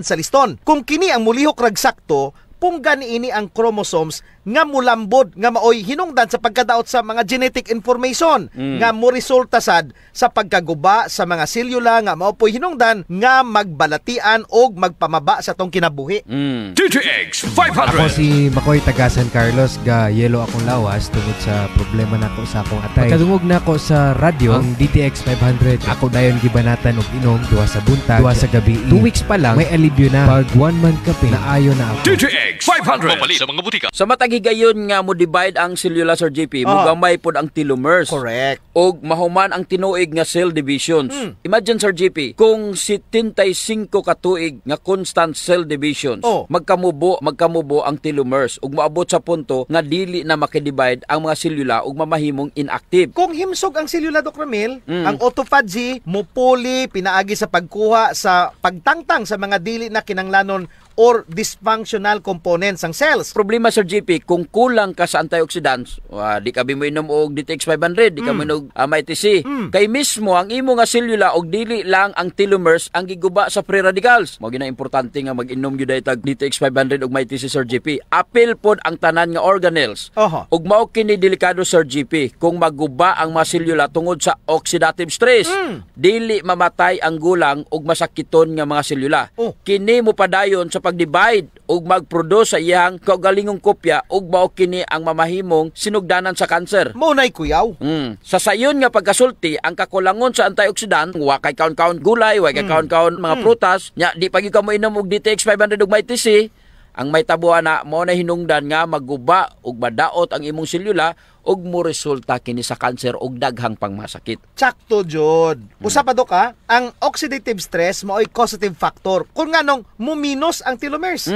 sa liston. Kung kini ang mulihok ragsakto, pungga niini ang chromosomes nga mulambod nga maoy hinungdan sa pagkadaot sa mga genetic information nga mo resulta sad sa pagkaguba sa mga selula nga mao poy hinungdan nga magbalatian og magpamaba sa tong kinabuhi. DTX 500. Ako si Makoy taga San Carlos, ga yelo akong lawas tungod sa problema nako sa akong atay. Pagkadungog nako sa radyo ang DTX 500, ako dayon gibanatan og inom duha sa buntag, duha sa gabi. 2 weeks pa lang may alibyo na. Pag 1 month kape naayo na ako. DTX 500 mapalit sa mga butika. Sa matagigayon nga mo divide ang selula, Sir JP, mugamay pod ang telomeres. Correct. Og mahuman ang tinuig nga cell divisions. Imagine, Sir JP, kung 75 katuig nga constant cell divisions, magkamubo ang telomeres ug moabot sa punto nga dili na makidivide ang mga selula ug mamahimong inactive. Kung himsog ang selula, Dr. Ramil, ang autophagy mupuli pinaagi sa pagkuha sa pagtangtang sa mga dili na kinanglanon or dysfunctional components ng cells. Problema, Sir JP, kung kulang ka sa antioxidants, di ka mo inom og DTX 500, di ka mo inom MITC. Kay mismo ang imo nga selula og dili lang ang telomeres ang giguba sa free radicals. Mao gina importante nga mag-inom gyud tag DTX 500 og MITC, Sir JP. Apil pod ang tanan nga organelles. Ug mao kini delikado, Sir JP, kung maguba ang mga selula tungod sa oxidative stress. Dili mamatay ang gulang ug masakiton nga mga selula. Kini mo padayon sa pag-divide ug mag-produce sa iyang kaugalingong kopya ug mao kini ang mamahimong sinugdanan sa kanser. Mao nay kuyaw. Sa sayon nga pagkasulti, ang kakulangon sa antioxidant, wa kay kaon-kaon gulay, wa kay kaon-kaon mga prutas, nya di pagi ka mo inom og DTX 500 ug MITC, ang may tabuan na mao na hinungdan nga maguba ug madaot ang imong selula ug mo resulta kini sa kanser ug daghang pangmasakit. Sakto jud. Usa pa ka, ang oxidative stress mao'y causative factor. Kung nganong muminos ang telomeres.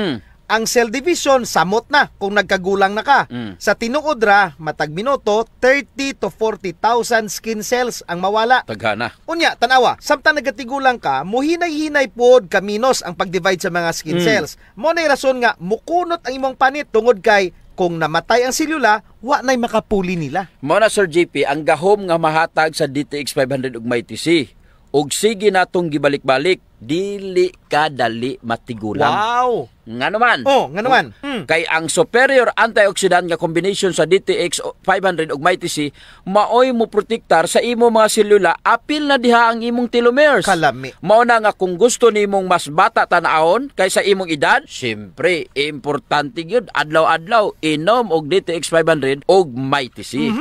Ang cell division samot na kung nagkagulang na ka. Sa tinuod ra matag minuto 30 to 40,000 skin cells ang mawala. Taghana. Unya tanawa, samtang nagatigulang ka, muhinay-hinay pod kaminos ang pag-divide sa mga skin cells. Mo nay rason nga mukunot ang imong panit tungod kay kung namatay ang selula, wa nay makapuli nila. Mao na, Sir JP, ang gahom nga mahatag sa DTX 500 ug MITC. Ug sige natong gibalik-balik, dili ka dali matigulang. Wow! Nga naman. Nga naman. Kay ang superior antioxidant nga combination sa DTX 500 ug MITC maoy mo protektar sa imo mga selula apil na diha ang imong telomeres. Kalami. Mao na nga kung gusto nimong mas bata tan-awon kaysa imong edad, syempre importante gyud adlaw-adlaw inom og DTX 500 ug MITC.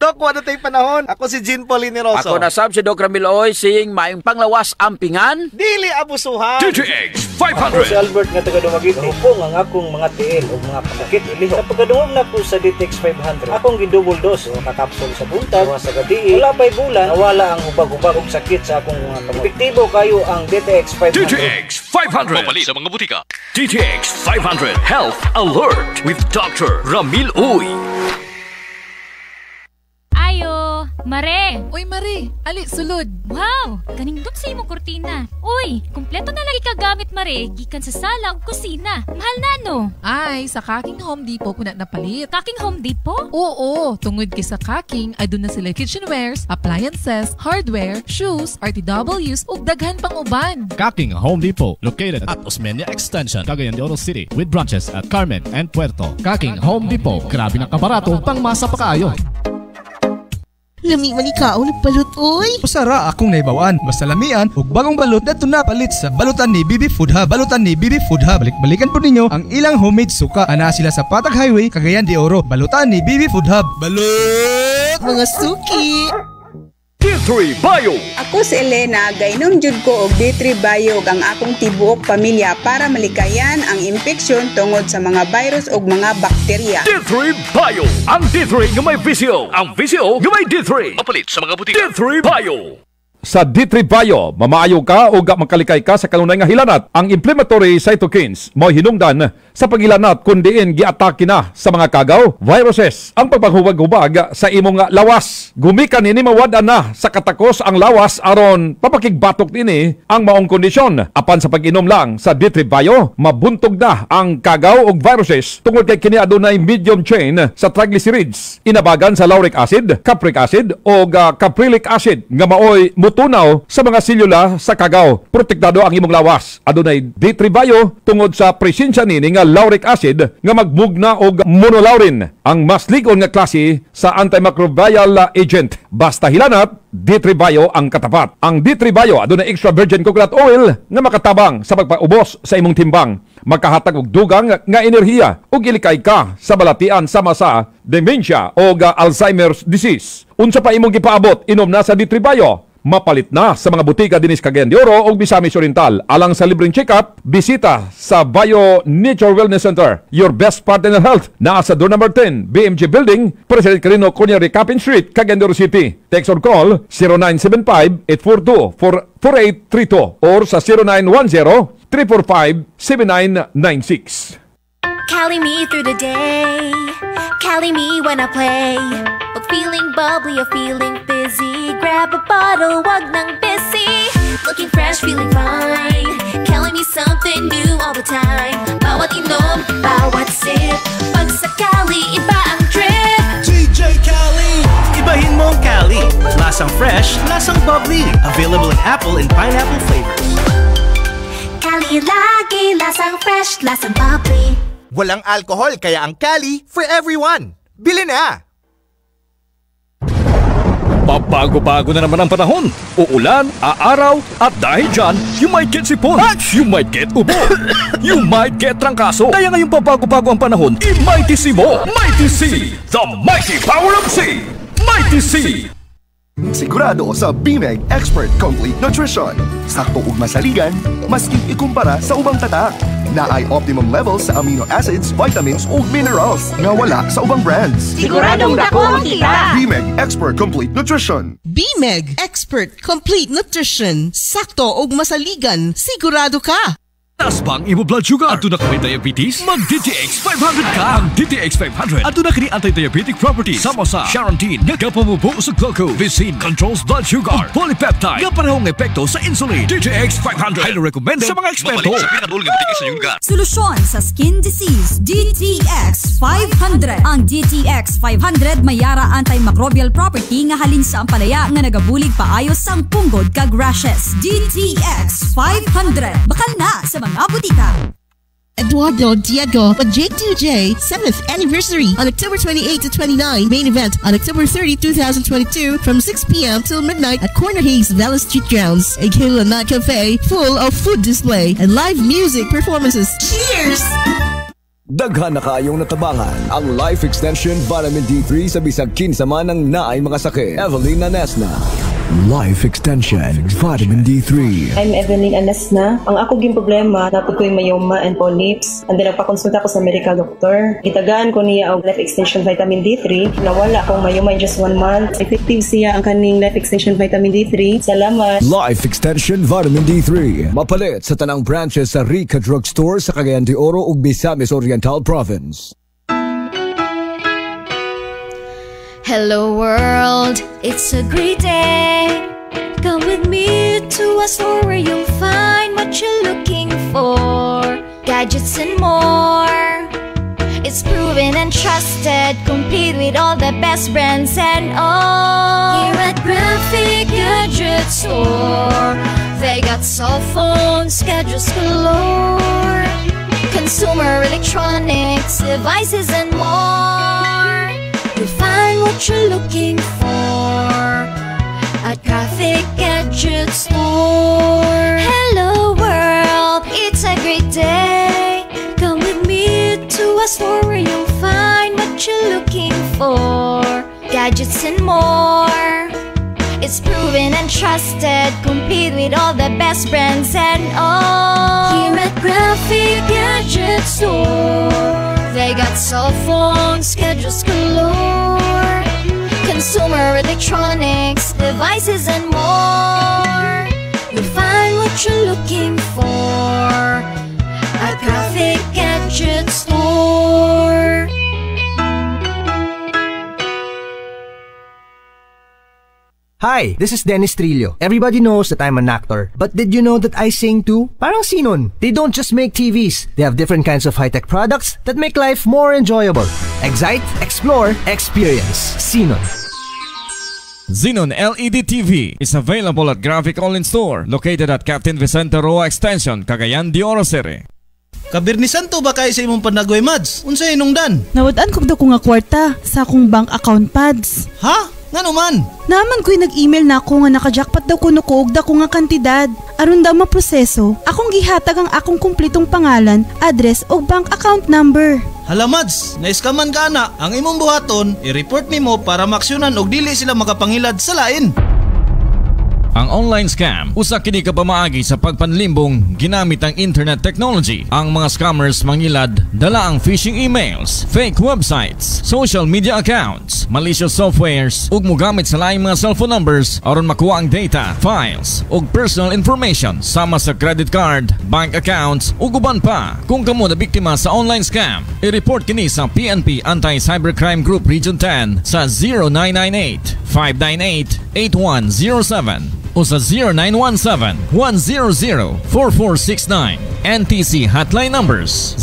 Dok, wala tayong panahon. Ako si Jean Paulini Rosso. Ako na sab si Doc Ramil Oy, sing maayong panglawas ampingan. Dili abusuhan. DTX Ako si 500. Albert nga taga Dumaguete. Hupong ang akong mga tiil o mga pasakit ilihok. Sa pagkadungog na ko sa DTX 500, akong gidouble dose o kakapsol sa buntag, sa gabi. Wala pa'y bulan, nawala ang hubag-hubag og sakit sa akong mga kamot. Epektibo kayo ang DTX 500. DTX 500 mapalit sa mga butika. DTX 500 Health Alert with Dr. Ramil Uy. Ayo, Mare! Uy, Mare! Ali, sulod! Wow! Kanindot sa imong kurtina. Uy, kumpleto na lagi kagamit, Mare. Gikan sa sala o kusina. Mahal na, no? Ay, sa Kaking Home Depot ko na napalit. Kaking Home Depot? Oo, tungod kay sa Kaking, ay doon na sila kitchenwares, appliances, hardware, shoes, RTWs, ug daghan pang uban. Kaking Home Depot, located at Osmeña Extension, Cagayan de Oro City, with branches at Carmen and Puerto. Kaking Home Depot, grabe na kabarato, pang masa pa kaayo. Lami man ikaw nagbalot, oy. Usara akong naibawaan. Basta lamian ug bagong balot na na palit sa balutan ni Bibi Food Hub. Balutan ni Bibi Food Hub. Balik-balikan po ninyo ang ilang homemade suka. Ana sila sa Patag Highway, Cagayan de Oro. Balutan ni Bibi Food Hub. Balot! Mga suki! D3 Bio. Ako si Elena, gainom jud ko og D3 Bio ang akong tibuok pamilya para malikayan ang infeksyon tungod sa mga virus ug mga bakterya. D3 Bio. Ang D3 nga may visyo. Ang visyo nga may D3. Mapalit sa mga butika. D3 Bio. Sa D3 Bio, mamaayo ka o makalikay ka sa kanunay nga hilanat. Ang inflammatory cytokines mo hinungdan sa paghilanat kun diin giatake na sa mga kagaw, viruses. Ang pagpaghubag-hubag sa imong lawas. Gumikan ini mawad na sa katakos ang lawas aron papakigbatok ini ang maong kondisyon. Apan sa pag-inom lang sa D3 Bio, mabuntog na ang kagaw ug viruses tungod kay kini adunay medium chain sa triglycerides. Inabagan sa lauric acid, capric acid o caprylic acid nga maoy mutunaw sa mga selula sa kagaw. Protektado ang imong lawas. Adunay D3 Bio tungod sa presensya nini nga lauric acid nga magbugna og monolaurin, ang mas ligon nga klase sa antimicrobial agent. Basta hilanat, D3 Bio ang katapat. Ang D3 Bio adunay extra virgin coconut oil nga makatabang sa pagpaubos sa imong timbang. Magkahatag og dugang nga enerhiya ug ilikay ka sa balatian sama sa dementia o Alzheimer's disease. Unsa pa imong gipaabot, inom na sa D3 Bio. Mapalit na sa mga butika dinis Cagayan de Oro o Misamis Oriental. Alang sa libreng check-up, bisita sa Bio Nature Wellness Center. Your best partner in health. Naa sa door number 10, BMG Building, President Quirino Cunha Recapin Street, Cagayan de Oro City. Text or call 0975-842-4832 or sa 0910-345-7996. Cali me through the day, Cali me when I play. Pag feeling bubbly or feeling busy, grab a bottle, wag nang busy. Looking fresh, feeling fine, Cali me something new all the time. Bawat inom, bawat sip, pag sa Cali, iba ang trip. DJ Cali, ibahin mo ang Cali. Lasang fresh, lasang bubbly. Available in apple and pineapple flavors. Cali lagi, lasang fresh, lasang bubbly. Walang alcohol kaya ang Cali for everyone. Bili na! Pabago-bago na naman ang panahon. Uulan, aaraw, at dahil dyan, you might get sipon, you might get ubo, you might get trangkaso. Kaya ngayong pabago-bago ang panahon, i-Mighty C mo! Mighty C! The mighty power of C! Mighty C! Sigurado sa BMEG Expert Complete Nutrition. Sakto ug masaligan, maski ikumpara sa ubang tatak. Na ay optimum levels sa amino acids, vitamins ug minerals nga wala sa ubang brands. Siguradong dako ang kita. BMEG Expert Complete Nutrition. BMEG Expert Complete Nutrition. Sakto ug masaligan, sigurado ka. Taas bang imo blood sugar? Ato na kami diabetes? Mag DTX 500 ka! Ang DTX 500 ato na kini anti-diabetic properties sama sa Charantine nga kapamubo sa glucose, Vicin controls blood sugar, polypeptide nga parehong epekto sa insulin. DTX 500 highly recommended sa mga eksperto. Solusyon sa skin disease, DTX 500. Ang DTX 500 may yara antimicrobial property nga halin sa ampalaya nga nagabulig paayos sang punggod kag rashes. DTX 500 bakal na sa mga butika. Eduardo Diego with J2J 7th anniversary on October 28 to 29. Main event on October 30, 2022 from 6 p.m. till midnight at Corner Hayes Valley Street Grounds. A Kayla Night Cafe full of food display and live music performances. Cheers! Daghan na kaayong natabangan ang Life Extension Vitamin D3 sa bisag kinsa man ang naay mga sakit. Evelyn Anesna. Life Extension Vitamin D3. I'm Evelyn Anesna. Ang ako ging problema, napod ko yung mayoma and polyps. And then nagpakonsulta ko sa medical doctor. Gitagaan ko niya ang Life Extension Vitamin D3. Nawala akong mayoma in just 1 month. Effective siya ang kaning Life Extension Vitamin D3. Salamat. Life Extension Vitamin D3. Mapalit sa tanang branches sa Rica Drugstore sa Cagayan de Oro ug Misamis Oriental Province. Hello world, it's a great day. Come with me to a store where you'll find what you're looking for. Gadgets and more. It's proven and trusted, complete with all the best brands and all. Here at Graphic Gadget Store, they got cell phones, schedules galore, consumer electronics, devices and more. You'll find what you're looking for at Graphic Gadget Store. Hello world, it's a great day. Come with me to a store where you'll find what you're looking for. Gadgets and more. It's proven and trusted, complete with all the best brands and all. Here at Graphic Gadget Store, they got cell phones, schedules galore, consumer electronics, devices and more. You'll find what you're looking for at Graphic Gadget Store. Hi, this is Dennis Trillo. Everybody knows that I'm an actor. But did you know that I sing too? Parang sinon. They don't just make TVs. They have different kinds of high-tech products that make life more enjoyable. Excite, explore, experience. Sinon. Xenon LED TV is available at Graphic Online Store located at Captain Vicente Roa Extension, Cagayan de Oro City. Kabirnisan to ba kayo sa imong panagway, Mads? Unsay inungdan? Nawad-an kog daw ko nga kwarta sa akong bank account pads. Ha? Ngano man? Naman ko'y nag-email na ako nga naka-jackpot daw kuno ko og dako nga kantidad. Aron daw maproseso, akong gihatag ang akong kumplitong pangalan, address ug bank account number. Hala, Mads, naiskaman ka na. Ang imong buhaton, i-report nimo para maksyonan og dili sila makapangilad sa lain. Ang online scam, usa kini ka pamaagi sa pagpanlimbong ginamit ang internet technology. Ang mga scammers mangilad dala ang phishing emails, fake websites, social media accounts, malicious softwares ug mogamit sa laing mga cellphone numbers aron makuha ang data, files ug personal information sama sa credit card, bank accounts ug uban pa. Kung kamo na biktima sa online scam, i-report kini sa PNP Anti-Cybercrime Group Region 10 sa 0998-598-8107 o sa 0917-100-4469. NTC hotline numbers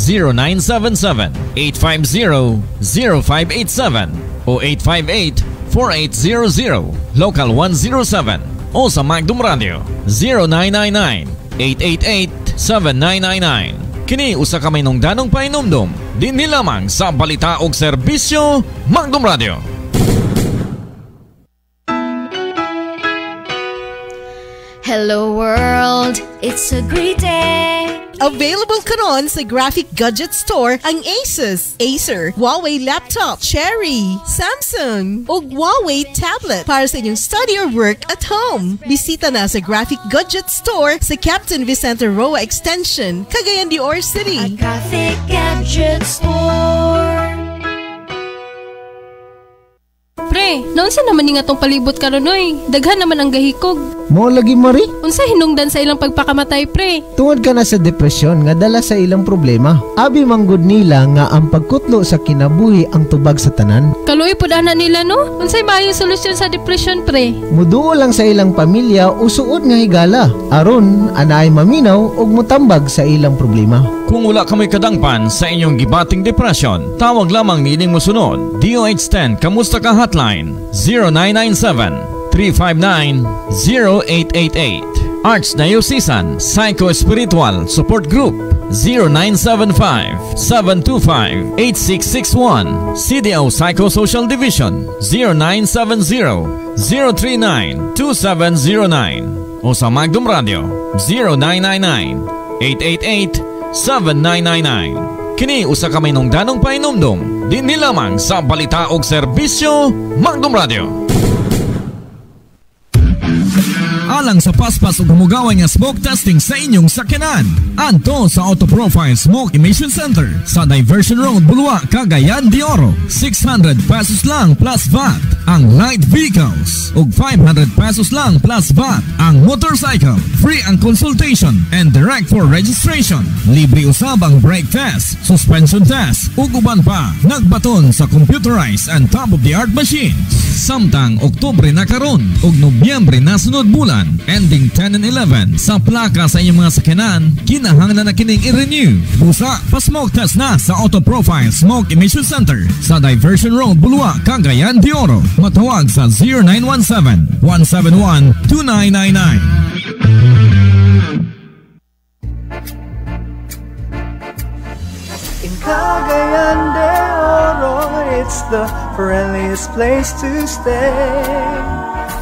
0977-850-0587 o 858-4800, local 107 o sa Magdum Radio 0999-888-7999. Kini usa ka may nungdanong painumdum din nilamang sa balita og serbisyo Magdum Radio. Hello world, it's a great day. Available karon sa Graphic Gadget Store ang Asus, Acer, Huawei Laptop, Cherry, Samsung ug Huawei Tablet para sa inyong study or work at home. Bisita na sa Graphic Gadget Store sa Captain Vicente Roa Extension, Cagayan de Oro City. Graphic Gadget Store. Pre, naunsa naman ni nga tong palibot karon oy? Daghan naman ang gahikog. Mo lagi Mari? Unsa hinungdan sa ilang pagpakamatay, pre? Tungod ka na sa depresyon nga dala sa ilang problema. Abi manggod nila nga ang pagkutlo sa kinabuhi ang tubag sa tanan. Kaluoy pud ana nila no? Unsay maayong solusyon sa depression, pre? Muduo lang sa ilang pamilya o suod nga higala aron anaay maminaw ug mutambag sa ilang problema. Kung wala ka may kadangpan sa inyong gibating depresyon, tawag lamang nining mosunod. DOH10 Kamusta Ka Hotline 0997-359-0888. Arts Diocesan Psycho-Spiritual Support Group 0975-725-8661. CDO Psychosocial Division 0970-039-2709 o sa Magdum Radio 0999-888-7999. Kini usa ka may nungdanong painumdum din nilamang sa balita og serbisyo Magdum Radio. Alang sa paspas ug humugawan nga smoke testing sa inyong sakyanan, adto sa Auto Profile Smoke Emission Center sa Diversion Road, Bulua, Cagayan de Oro. 600 pesos lang plus VAT ang light vehicles ug 500 pesos lang plus VAT ang motorcycle. Free ang consultation and direct for registration. Libre usab ang brake test, suspension test ug uban pa. Nagbaton sa computerized and top-of-the-art machines. Samtang Oktubre na karon ug Nobyembre na sunod bulan, ending 10 and 11 sa plaka sa inyong mga sakyanan, kinahanglan na kining i-renew. Busa, pa-smoke test na sa Auto Profile Smoke Emission Center sa Diversion Road, Bulua, Cagayan de Oro. Matawag sa 0917-171-2999. In Cagayan de Oro, it's the friendliest place to stay.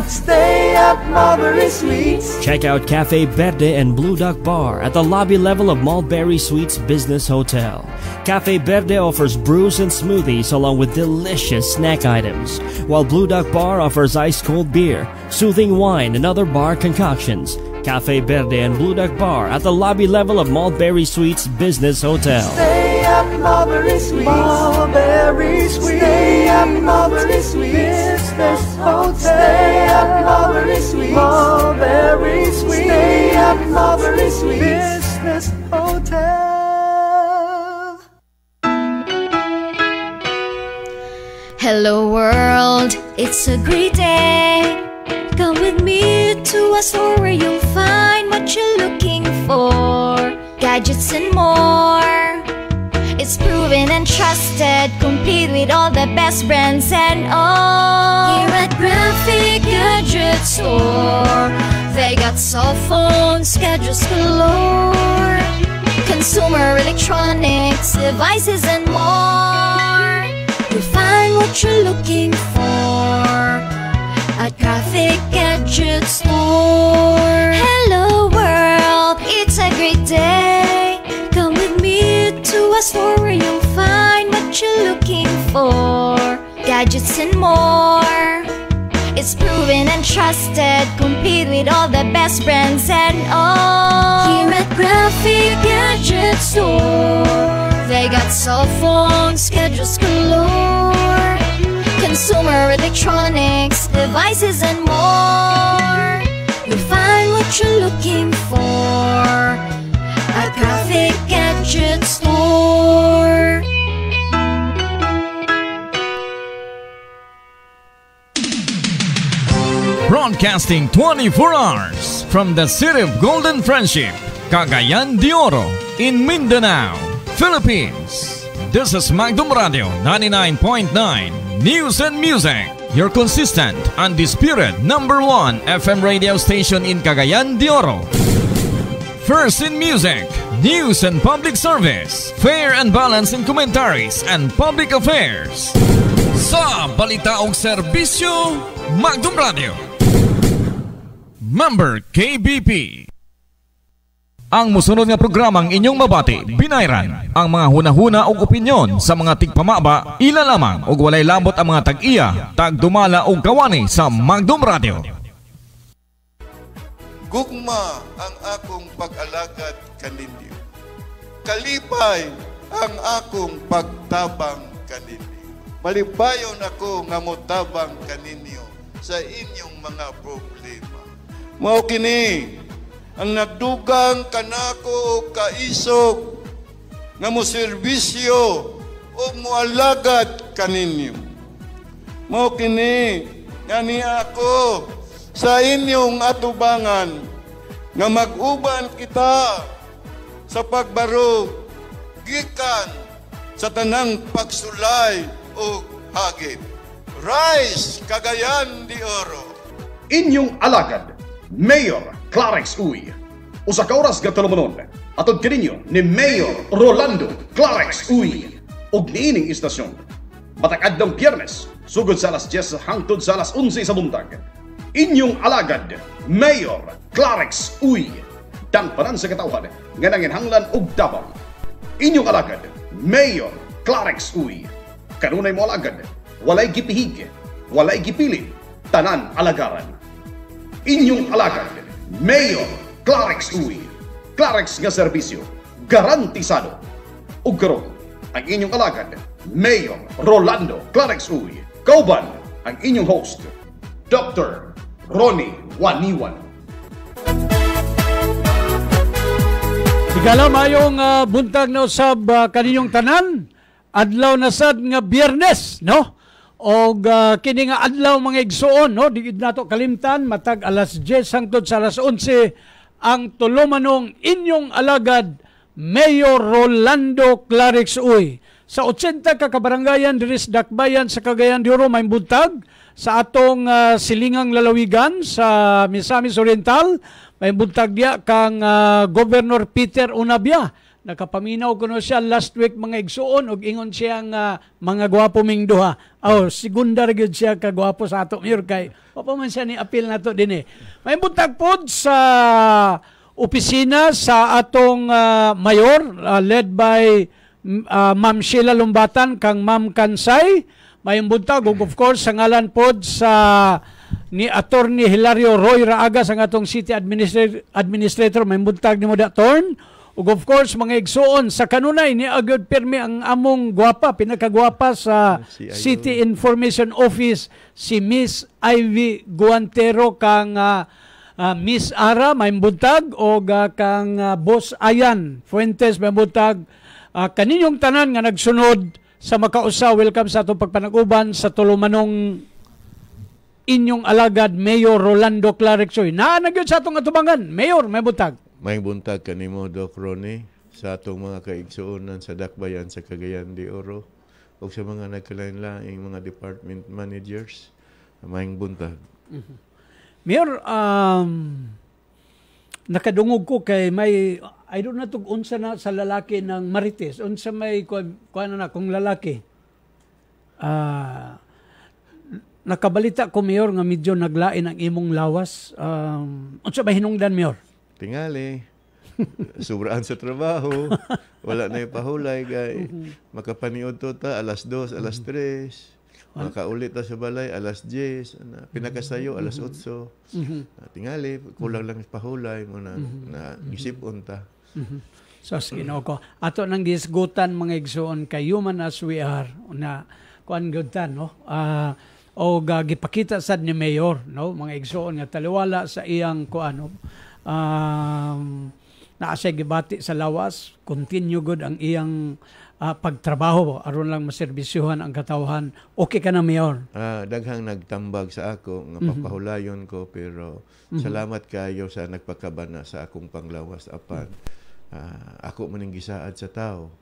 Stay at Mulberry Suites. Check out Cafe Verde and Blue Duck Bar at the lobby level of Mulberry Suites Business Hotel. Cafe Verde offers brews and smoothies along with delicious snack items, while Blue Duck Bar offers ice-cold beer, soothing wine, and other bar concoctions. Cafe Verde and Blue Duck Bar at the lobby level of Mulberry Suites Business Hotel. Stay at Mulberry Suites. Mulberry Suites. Stay at Mulberry Suites Business Hotel. Stay at Mulberry Suites. Mulberry Suites. Stay at Mulberry Suites Business Hotel. Hello world, it's a great day. Come with me to a store where you'll find what you're looking for. Gadgets and more. It's proven and trusted, complete with all the best brands and all. Here at Graphic Gadget Store, they got cell phones, schedules galore, consumer electronics, devices and more. You find what you're looking for at Graphic Gadget Store. Hello world, it's a great day. Come with me to a store where you'll find what you're looking for, gadgets and more. It's proven and trusted, complete with all the best brands and all. Here at Graphic Gadget Store, they got cell phones, schedules galore, consumer electronics, devices and more. You'll find what you're looking for at Graphic Gadget Store. Broadcasting 24 hours from the city of Golden Friendship, Cagayan de Oro, in Mindanao, Philippines. This is Magdum Radio 99.9 News and Music, your consistent, undisputed #1 FM radio station in Cagayan de Oro. First in music, news and public service, fair and balance in commentaries and public affairs. Sa balita og serbisyo, Magdum Radio. Member KBP. Ang musunod nga programang inyong mabati, binayran ang mga hunahuna og opinyon sa mga tigpamaba, ila lamang og walay lambot ang mga tag-iya, tagdumala og kawani sa Magdum Radio. Gugma ang akong pag-alagad kaninyo. Kalipay ang akong pagtabang kaninyo. Malipayon ako nga motabang kaninyo sa inyong mga problema. Mao kini ang nagdugang kanako o kaisog nga mo serbisyo o moalagad kaninyo. Mao kini nga niya ako sa inyong atubangan nga mag-uban kita sa pagbarog gikan sa tanang pagsulay o hagit. Rise, Cagayan de Oro. Inyong alagad Mayor Clarex Uy. Usa ka oras nga tulumanon atod kaninyo ni Mayor Rolando Clarex Uy og niining istasyon. Matag adlong Biyernes sugod sa alas 10 hangtod sa alas 11 sa buntag. Inyong alagad Mayor Clarex Uy. Dangpanan sa katawhan nga nanginhanglan og tabang. Inyong alagad Mayor Clarex Uy. Kanunay mo alagad, walay gipihig, walay gipili, tanan alagaran. Inyong alagad, Mayor Clarex Uy. Clarex nga serbisyo, garantisado. Ug karon, ang inyong alagad, Mayor Rolando Clarex Uy. Kauban, ang inyong host, Dr. Ronnie Waniwan. Sigala mayong buntag na usab kaninyong tanan, adlaw na sad nga Biyernes, no? Og kini nga adlaw mga igsuon, no, di nato kalimtan matag alas 10 hangtod sa alas 11 ang tulumanong inyong alagad Mayor Rolando Clarex Uy. Sa 80 ka kabarangayan diri sa Dakbayan sa Cagayan de Oro may buntag sa atong silingang lalawigan sa Misamis Oriental, may buntag diya kang Governor Peter Unabia. Nakapaminaw ko no siya last week mga igsuon og ingon siya nga mga gwapo ming duha. Segunda gyud siya ka gwapo sa ato mayor kay papa man siya ni appeal nato dinhi. May buntag pod sa opisina sa atong mayor led by Ma'am Sheila Lumbatan kang Ma'am Kansay. May buntag og of course sa ngalan pod sa ni Attorney Hilario Roy Raaga sa atong city administrator may buntag nimo datorn. Ug of course mga igsuon sa kanunay ni agud pirmi ang among gwapa, pinakagwapa sa City Information Office si Miss Ivy Guantero kang Miss Ara may buntag og kang Boss Ayan Fuentes may buntag. Kaninyong tanan nga nagsunod sa makausa, welcome sa atong pagpanag-uban sa tulumanong inyong alagad Mayor Rolando Clarex Uy. Naanagyod sa atong atubangan Mayor may buntag. May buntag kanimo, Doc Ronnie. sa atong mga kaigsuonan sa dakbayan sa Cagayan de Oro o sa mga nagkalain-laing mga department managers. Maayong buntag. Mayor, nakadungog ko kay may, I don't know unsa na sa lalaki ng Marites, unsa may kuan na kung lalaki. Nakabalita ko, Mayor, nga medyo naglain ang imong lawas. Unsa ba hinungdan, Mayor? Tingali. Sobraan sa trabaho. Wala na ipahulay. Makapaniod to ta, alas 2, alas 3. Makaulit ta sa balay, alas 10. Pinakasayo, alas 8. Tingali, kulang lang ipahulay mo na isipon ta. So, Ginoo ko. Ato nang gisgutan mga igsoon kay human as we are na kuan gudtan, no? O gipakita sad ni Mayor, no, mga igsoon nga taliwala sa iyang kuano, naa siya gibati sa lawas, continue good ang iyang pagtrabaho aron lang maserbisyuhan ang katawhan. Okay ka na, Mayor? Daghang nagtambag sa ako nga papahulayon ko, pero salamat kayo sa nagpakabana sa akong panglawas apan ako maning gisaad sa tao.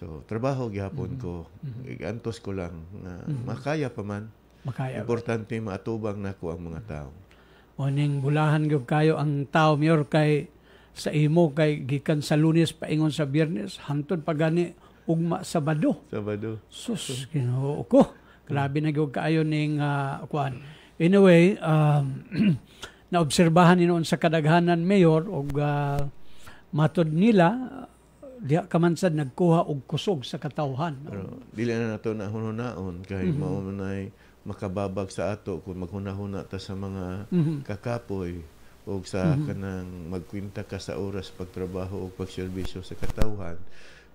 So trabaho gihapon ko, igantos ko lang na makaya pa man. Makaya. Importante maatubang nako ang mga tao. O ning bulahan gyud kayo ang tao, Mayor, kay sa imo kay gikan sa Lunes paingon sa Biyernes hantod pagani ugma Sabado. Sus, Ginoo ko. Grabe na gyud kaayo ning kuan. Anyway, naobserbahan ni noon sa kadaghanan, Mayor, og matod nila diha kamansad nagkuha og kusog sa katawhan. Pero dili na nato na hunaon kay mao manay makababag sa ato kung maghunahuna ta sa mga kakapoy o sa kanang magkwinta ka sa oras pagtrabaho o pagserbisyo sa katawhan.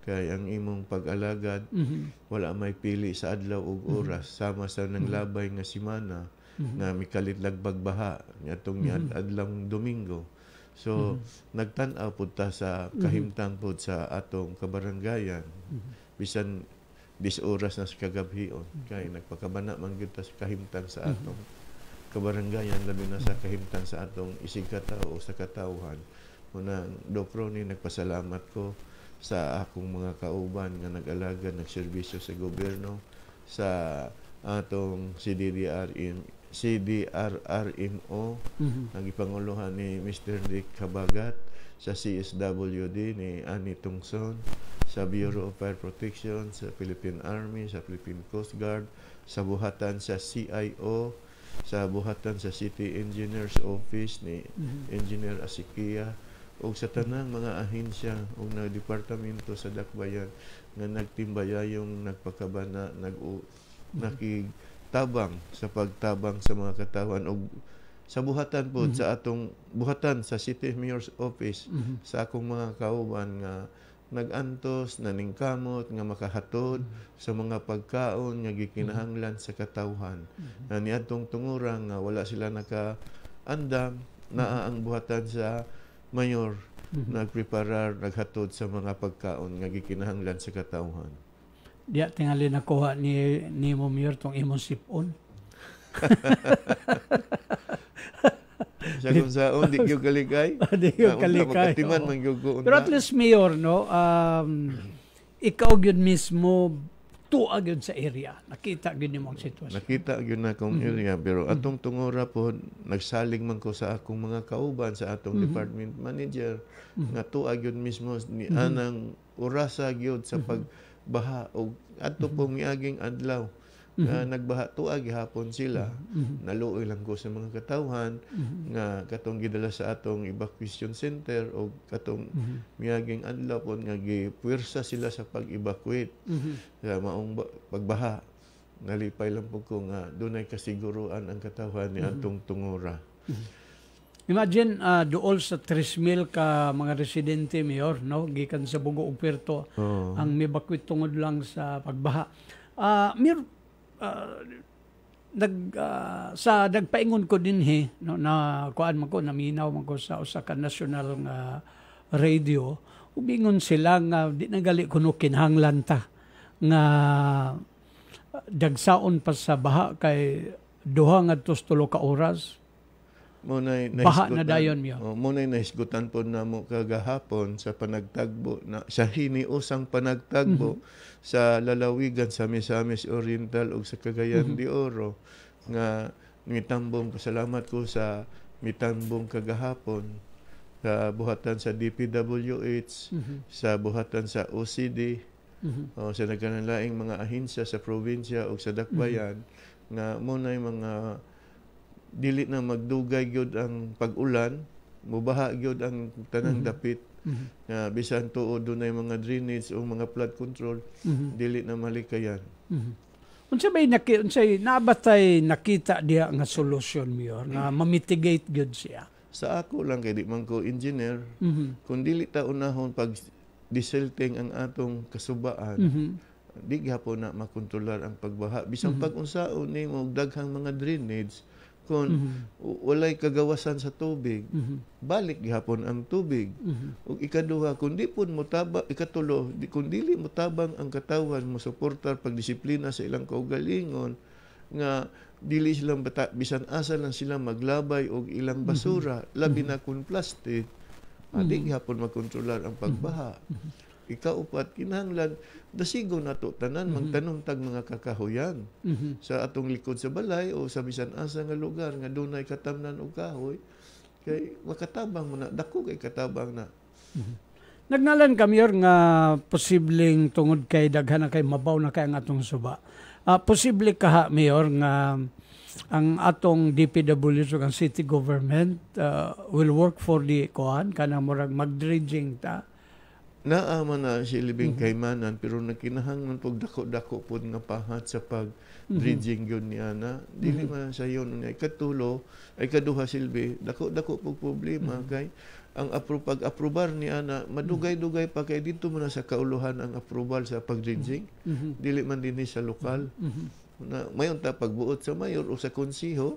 Kay ang imong pag-alagad wala may pili sa adlaw ug oras sama sa nang labay nga semana nga mikalit lagbagbaha atong adlawng Domingo. So nagtan-aw pud ta sa kahimtang pud sa atong kabarangayan bisan 10 oras na sa kagabhion kay nagpakabana man gyud ta sa kahimtang sa atong kabarangayan, labi na sa kahimtang sa atong isig katao o sa katawhan. Muna, Dokro, ni nagpasalamat ko sa akong mga kauban nga nag-alaga, nagserbisyo sa gobyerno, sa atong CDRRMO, ang ipanguluhan ni Mr. Dick Kabagat, sa CSWD ni Annie Tungson, sa Bureau of Fire Protection, sa Philippine Army, sa Philippine Coast Guard, sa buhatan sa CIO, sa buhatan sa City Engineers Office ni Engineer Asikia, o sa tanang mga ahensya o na departamento sa dakbayan nga nagtimbayayong nagpakabana, nakitabang sa pagtabang sa mga katawan o sa buhatan po sa atong buhatan sa City Mayor's Office sa akong mga kauban nga nagantos, naningkamot, nga makahatod sa mga pagkaon nga gikinahanglan sa katawhan. Na niadtong tungura nga wala sila nakaandam, naa ang buhatan sa mayor, nagpreparar, naghatod sa mga pagkaon nga gikinahanglan sa katawhan. Diya tingali nakuha ni mo, Mayor, tong imong sipon. Sa kung saan, di yung kalikay. Di yung kalikay. Makatiman man yung kuunta. Pero at least, Mayor, no, ikaw yun mismo, tuag yun sa area. Nakita yun yung mga sitwasyon. Nakita yun na akong area. Pero atong tungura po, nagsaling man ko sa akong mga kauban, sa atong department manager, nga tuag yun mismo, ni anang orasa yun sa pagbaha. O ato pong miaging adlaw. Nagbaha tuag hapon sila, naluoy lang ko sa mga katawhan nga katong gidala sa atong evacuation center o katong miaging adlaw po nga gipuwersa sila sa pag-evacuate sa maong pagbaha. Nalipay lang po ko nga dunay kasiguruan ang katawhan ni atong tungura. Imagine dool sa 3,000 ka mga residente, Mayor, no, gikan sa Bugo ug Puerto ang mibakwit tungod lang sa pagbaha. Mayor, sa nagpaingon ko din no, na kuan man ko, naminaw man ko sa usa ka national nga radio, ubingon sila nga di nagali kuno kinahanglan ta nga dagsaon pa sa baha kay 2 ngadto 3 ka oras. baha na dayon miyo. Muna'y nahisgutan po na mo kagahapon sa panagtagbo, sa hiniusang panagtagbo sa lalawigan sa Misamis Oriental o sa Cagayan de Oro nga mitambong, pasalamat ko sa mitambong kagahapon sa buhatan sa DPWH, sa buhatan sa OCD, sa nagkanalaing mga ahensya sa probinsya o sa dakbayan, nga muna'y mga dili na magdugay gyud ang pag-ulan, mubaha gyud ang tanang dapit, nga bisan tuod dunay mga drainage o mga flood control, dili na malikayan. Unsay nabatay nakita diha nga solusyon Mayor nga ma-mitigate gyud siya? Sa ako lang kay di man ko engineer, kung dili ta unahon pag disilting ang atong kasubaan, di gyapon na makontrolar ang pagbaha. Bisan pag-unsaon nimo daghang mga drainage, kung walay kagawasan sa tubig, balik gihapon ang tubig. Ug ikaduha, kung di pud motabang, ikatulo, kung dili motabang ang katawan mo suportar pagdisiplina sa ilang kaugalingon, nga dili sila bisan asa lang sila maglabay og ilang basura, labi na kung plastic, di gihapon makontrolar ang pagbaha. Ikaupat, kinahanglan dasigo nato tanan magtanom tag mga kakahoyan sa atong likod sa balay o sa bisan asa nga lugar nga dunay katamnan og kahoy, kay makatabang mo na, dako kay katabang na. Nagnalan ka Mayor nga posibleng tungod kay daghan na kay mabaw na kay ang atong suba. Posible ka Mayor nga ang atong DPWH ang city government will work for the kanang murag mag-dredging ta. Naaman na si libing kaymanan, pero nakinahanglan pag dako-dako po nga pahat sa pag-dredging yun niya na. Dili man sa yun niya. Ikatulo, ay kaduha silbi, dako-dako po problema kay ang pag-aprobar niya na madugay-dugay pa kay dito mo na sa kauluhan ang approval sa pag-dredging. Dili man din sa lokal. Na mayon ta pagbuot sa mayor o sa konsiho,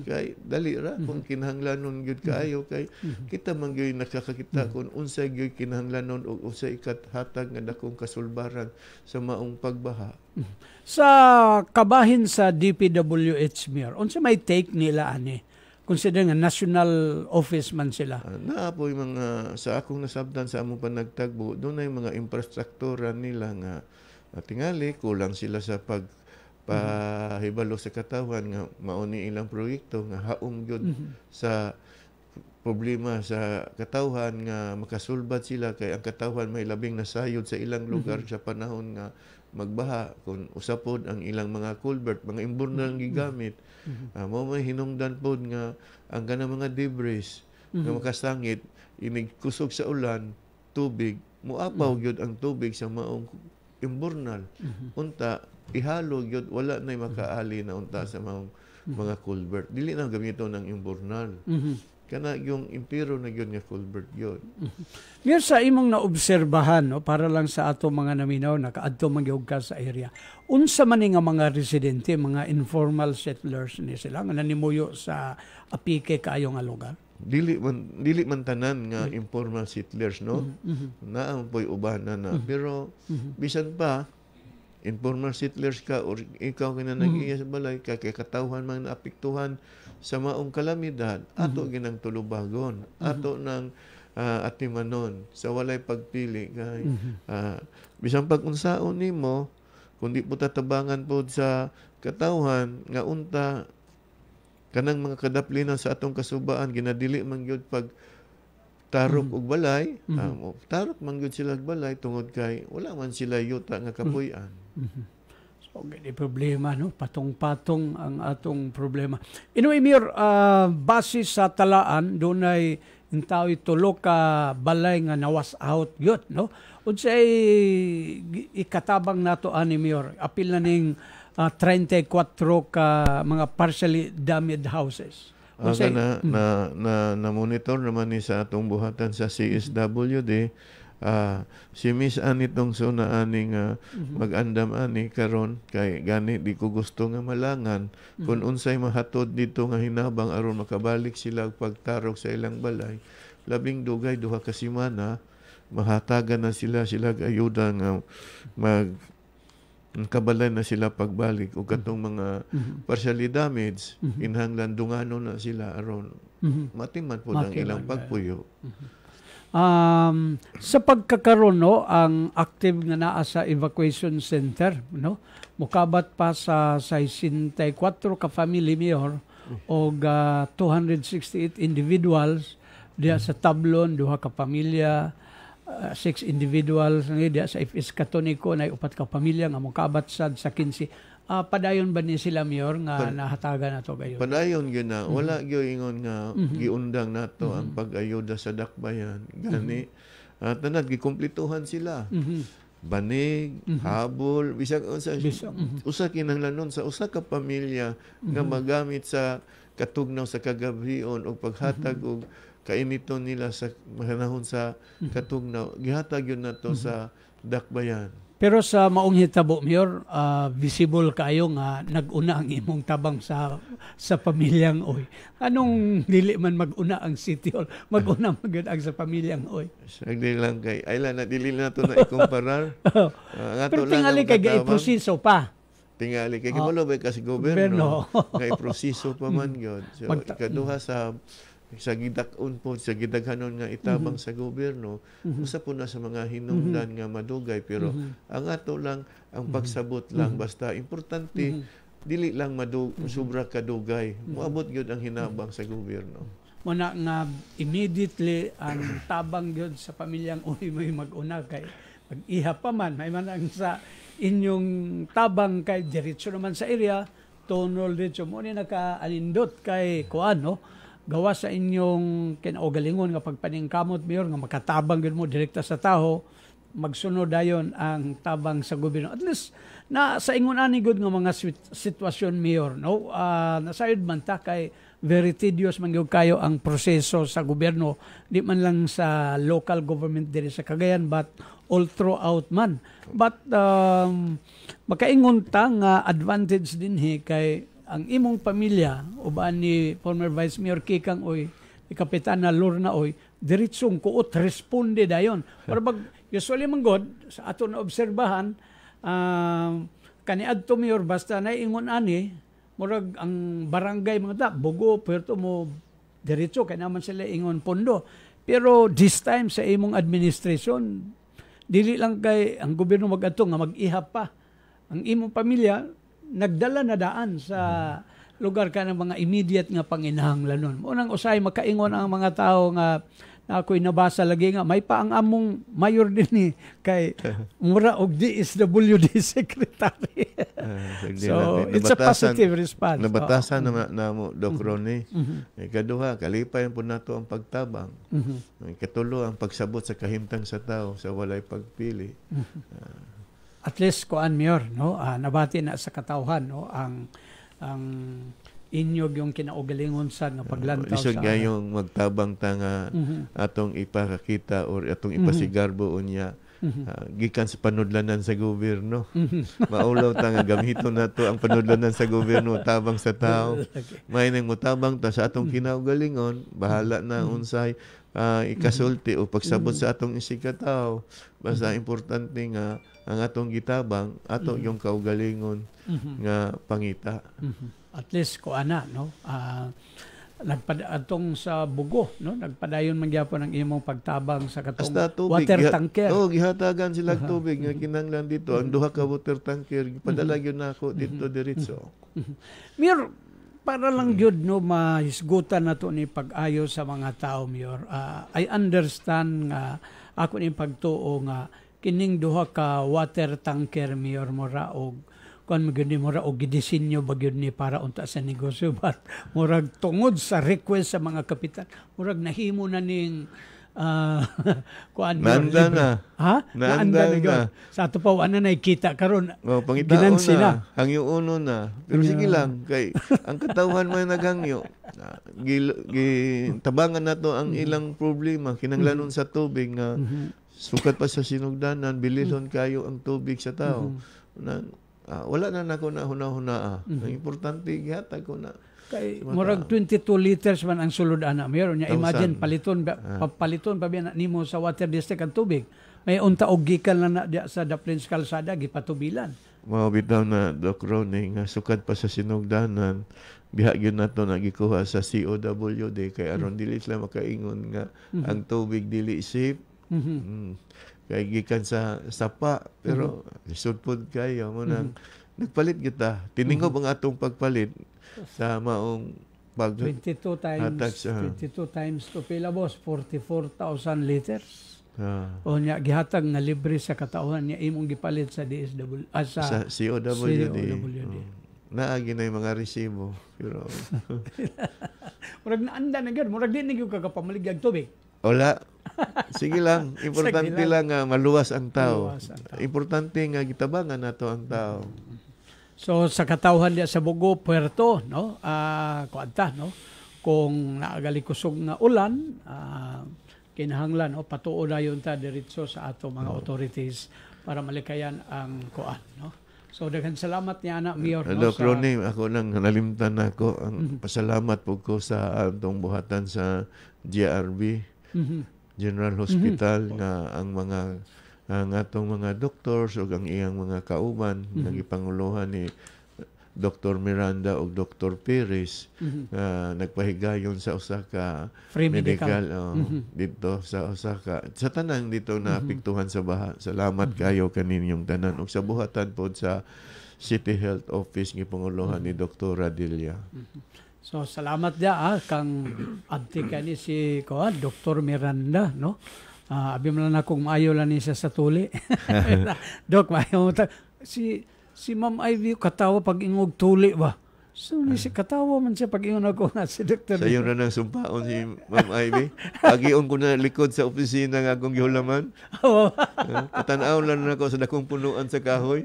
kay dali ra kung kinahanglanon gyud kaayo, kay kita man gyud nakakakita kung unsay gyud kinahanglanon o unsay ikathatag nga dakong kasulbaran sa maong pagbaha. Sa kabahin sa DPWH Mayor, unsa may take nila ani? Consider nga national office man sila. Naapoy mga sa akong nasabdan sa among panagtagbo, dunay mga infrastruktura nila nga tingali kulang sila sa pahibalo sa katawan nga mauni ilang proyekto nga haom gyud sa problema sa katawan nga makasulbad sila, kay ang katawan may labing nasayod sa ilang lugar sa panahon nga magbaha, kung usapod ang ilang mga culvert, mga imburnal gigamit, mo may hinungdan pod nga ang kanang mga debris nga makasangit inigkusog sa ulan, tubig muapaw gyud ang tubig sa maong imburnal. Unta ihalo gyud wala nay makaali na unta sa mga culvert. Dili na gamiton ng imburnal. Kana yung impero na gyud nga culvert gyud. Ngayon sa imong naobserbahan, no, para lang sa ato mga naminaw nakaadto man gyud ka sa area. Unsa man nga mga residente, mga informal settlers ni sila nga nanimuyo sa apike kaayo nga lugar? Dili man tanan nga informal settlers, no? Naa po'y ubanan na. Pero bisan pa informal settlers ka or ikaw kina nag-iya sa balay kay katawhan man naapektuhan sa maong kalamidad, ato ginang tulubagon, ato nang atimanon sa walay pagpili kay bisan pag unsaon nimo kundi po tatabangan pod sa katawhan nga unta kanang mga kadaplinan sa atong kasubaan ginadili man gyud pag tarok og balay, tarok man gyud sila og balay tungod kay wala man sila yuta nga kapuy-an. So, gani problema, no? Patong-patong ang atong problema. Anyway, Mayor, base sa talaan, doon ay intaw tulo ka balay nga nawas out yun, no? Unsay ikatabang nato ani Mayor, apil na ning 34 ka mga partially damaged houses. Na monitor naman ni sa atong buhatan sa CSWD. Si Miss Ani tong suna aning mag-andam ani karon kay gani di ko gusto nga malangan kung unsay mahatod dito nga hinabang aron makabalik sila pagtarok sa ilang balay. Labing dugay duha ka semana mahatagan na sila ayuda nga kabalay na sila pagbalik o katong mga partially damaged, kinahanglan dungano na sila aron matiman po ang ilang pagpuyo. Sa pagkakaroon, no, ang active nga naa sa evacuation center, no, mukabat pa sa 64 ka family, Mayor, o 268 individuals diya sa Tablon, 2 ka pamilya, 6 individuals diya sa FS Católico na 4 ka pamilya nga mukabat sad sa 15. Padayon ba ni sila, Mayor, nga nahataga na to gayon? Padayon yun na. Wala ingon nga giundang nato ang pag-ayuda sa dakbayan. Gani, tanad, gikomplituhan sila. Banig, habol, bisag usa kinahanglanon sa usa ka pamilya nga magamit sa katugnaw sa kagabion o paghatag og kainiton nila sa panahon sa katugnaw. Gihatag yun nato sa dakbayan. Pero sa maong hitabo, Mayor, visible kayo nga nag-una ang imong tabang sa pamilyang Oy. Anong dili man mag-una ang City Hall? Mag-una magud ang sa pamilyang Oy. Sagdi lang kay ayla na dili na to na ikumparar. Pero tingali kay gaiproseso pa. Tingali kay gibulo ba kasi gobyerno. Kay proseso pa man gyud. So ikaduha sa gidak-on po, sa gidaghanon nga itabang sa gobyerno, usa po na sa mga hinungdan nga madugay, pero ang ato lang, ang pagsabot lang, basta importante, dili lang sobra kadugay. Moabot gyud ang hinabang sa gobyerno. Muna nga immediately ang tabang gyud sa pamilyang Uy may mag-una kay mag-iha pa man, may man ang sa inyong tabang kay diretso naman sa area, tonol diretso mo ni naka-alindot kay kuan, no? Gawa sa inyong kinaugalingon nga pagpaningkamot, Mayor, nga makatabang gud mo direkta sa taho, magsunod dayon ang tabang sa gobyerno. At least na sa ingon ani gud nga mga sitwasyon, Mayor, no, nasayod man ta kay very tedious man gyud kayo ang proseso sa gobyerno, di man lang sa local government diri sa Cagayan but all throughout man. But makaingon ta nga advantage dinhi kay ang imong pamilya uban ni former Vice Mayor Kikang Oy, ni Kapitana Lorna Oy, diretsong kuot responde dayon. Pero usually man god sa ato na obserbahan, kaniadto, Mayor, basta naiingon ani murag ang barangay mga ta bugo perto mo diretso kay naman sila ingon pondo. Pero this time sa imong administration dili lang kay ang gobyerno mag-adto nga mag-ihap pa. Ang imong pamilya nagdala na daan sa lugar ka ng mga immediate nga panginahanglanon. Unang usay makaingon ang mga tao nga na ako'y nabasa lagi nga may pa ang among mayor din ni kay mura og DSWD secretary. So it's a positive response. Nabatasan na mo Doc Ronnie. Ikaduha, kalipayan po nato ang pagtabang. Ikatulo, ang pagsabot sa kahimtang sa tao sa walay pagpili. At least kuan, Mayor, no, nabati na sa katawhan, no, ang inyog yung kinaugalingon sa nga paglantaw sa gayong magtabang tanga atong ipakita or atong ipasigarbo unya gikan sa panudlanan sa gobyerno. Maulaw ta nga gamiton nato ang panudlanan sa gobyerno tabang sa tao. May nang mutabang ta sa atong kinaugalingon, bahala na unsay ikasulti o pagsabot sa atong isikataw. Basta importante nga ang atong gitabang, atong yung kaugalingon nga pangita. At least kuana, no, nagpadadtong sa bugo, no, nagpadayon man gyapon ang imong pagtabang sa katong water tanker. Gihatagan sila tubig nga kinahanglan dito. Ang duha ka water tanker gipadala gyud nako dito diretso. Mayor, para lang gyud, no, mahisgutan nato ni pag-ayo sa mga tao, Mayor. I understand nga ako ni pagtuo nga kining duha ka water tanker, Mayor, mura og kung magyud mura og gidisenyo bagyud ni para unta sa negosyo, but murag tungod sa request sa mga kapitan, murag nahimo na ning kuan naanda na. Naanda na. Sa ato pa ana nakita karon. Pangitaon na. Hangyo uno na. Pero sige lang kay ang katawhan mo naghangyo. Tabangan nato ang ilang problema kinahanglanon sa tubig nga sukat pa sa sinugdanan, bililhon kayo ang tubig sa tao. Wala na nako na huna-huna. Ang importante gihatag ko na kay murag 22 liters man ang sulod ana, Mayor. Nya imagine paliton pa biya nimo sa water district ang tubig. May unta og gikan na dia sa Daplins Kalsada gipatubilan. Mabitaw na Doc Ronnie nga sukad pa sa sinugdanan biha gyud nato nagikuha sa COWD kay aron dili sila makaingon nga ang tubig dili safe. Kay gikan sa sapa pero lisod pod kayo mo nang nagpalit kita. Tiningob ang atong pagpalit sa maong 22 times to pila boss 44,000 liters. O nya gihatag nga libre sa katauhan niya imong gipalit sa DSW sa COWD. Naagi na yung mga resibo pero murag naanda na gyud murag di na gyud kagapamaligag tubig. Wala. Sige lang, importante lang nga maluwas ang tao. Importante nga gitabangan nato ang tao. So sa katawhan diya sa Bugo Puerto no kuadta no kung naagali kusog nga ulan kinahanglan o patuo na yun ta diretso sa ato mga authorities para malikayan ang kuan no. So daghan salamat niya na Mayor no, Doc Ronnie, ako nang nalimtan ako ang pasalamat po ko sa atong buhatan sa GRB General Hospital nga ang atong mga doctors o ang iyang mga kauban nagipanguluhan ni Dr. Miranda o Dr. Perez nagpahigayon sa Osaka free medical dito sa Osaka sa tanan dito na apektuhan sa baha. Salamat kayo kaninyong tanan ug sa buhatan pod sa City Health Office gipanguluhan ni Dr. Radilla. So salamat dia kang adti kani si Dr. Miranda no. Abi man akong maayo lang ni sa tuli. Dok maayo si Ma'am Ivy katawa pag ingog tuli ba. So ni si katawa man siya pag ingon ako nga si Dr. Sayo na nang sumpaon si Ma'am Ivy. Agion ko na likod sa opisina nga akong gihulaman. Patanaw lang ako sa dakong punuan sa kahoy.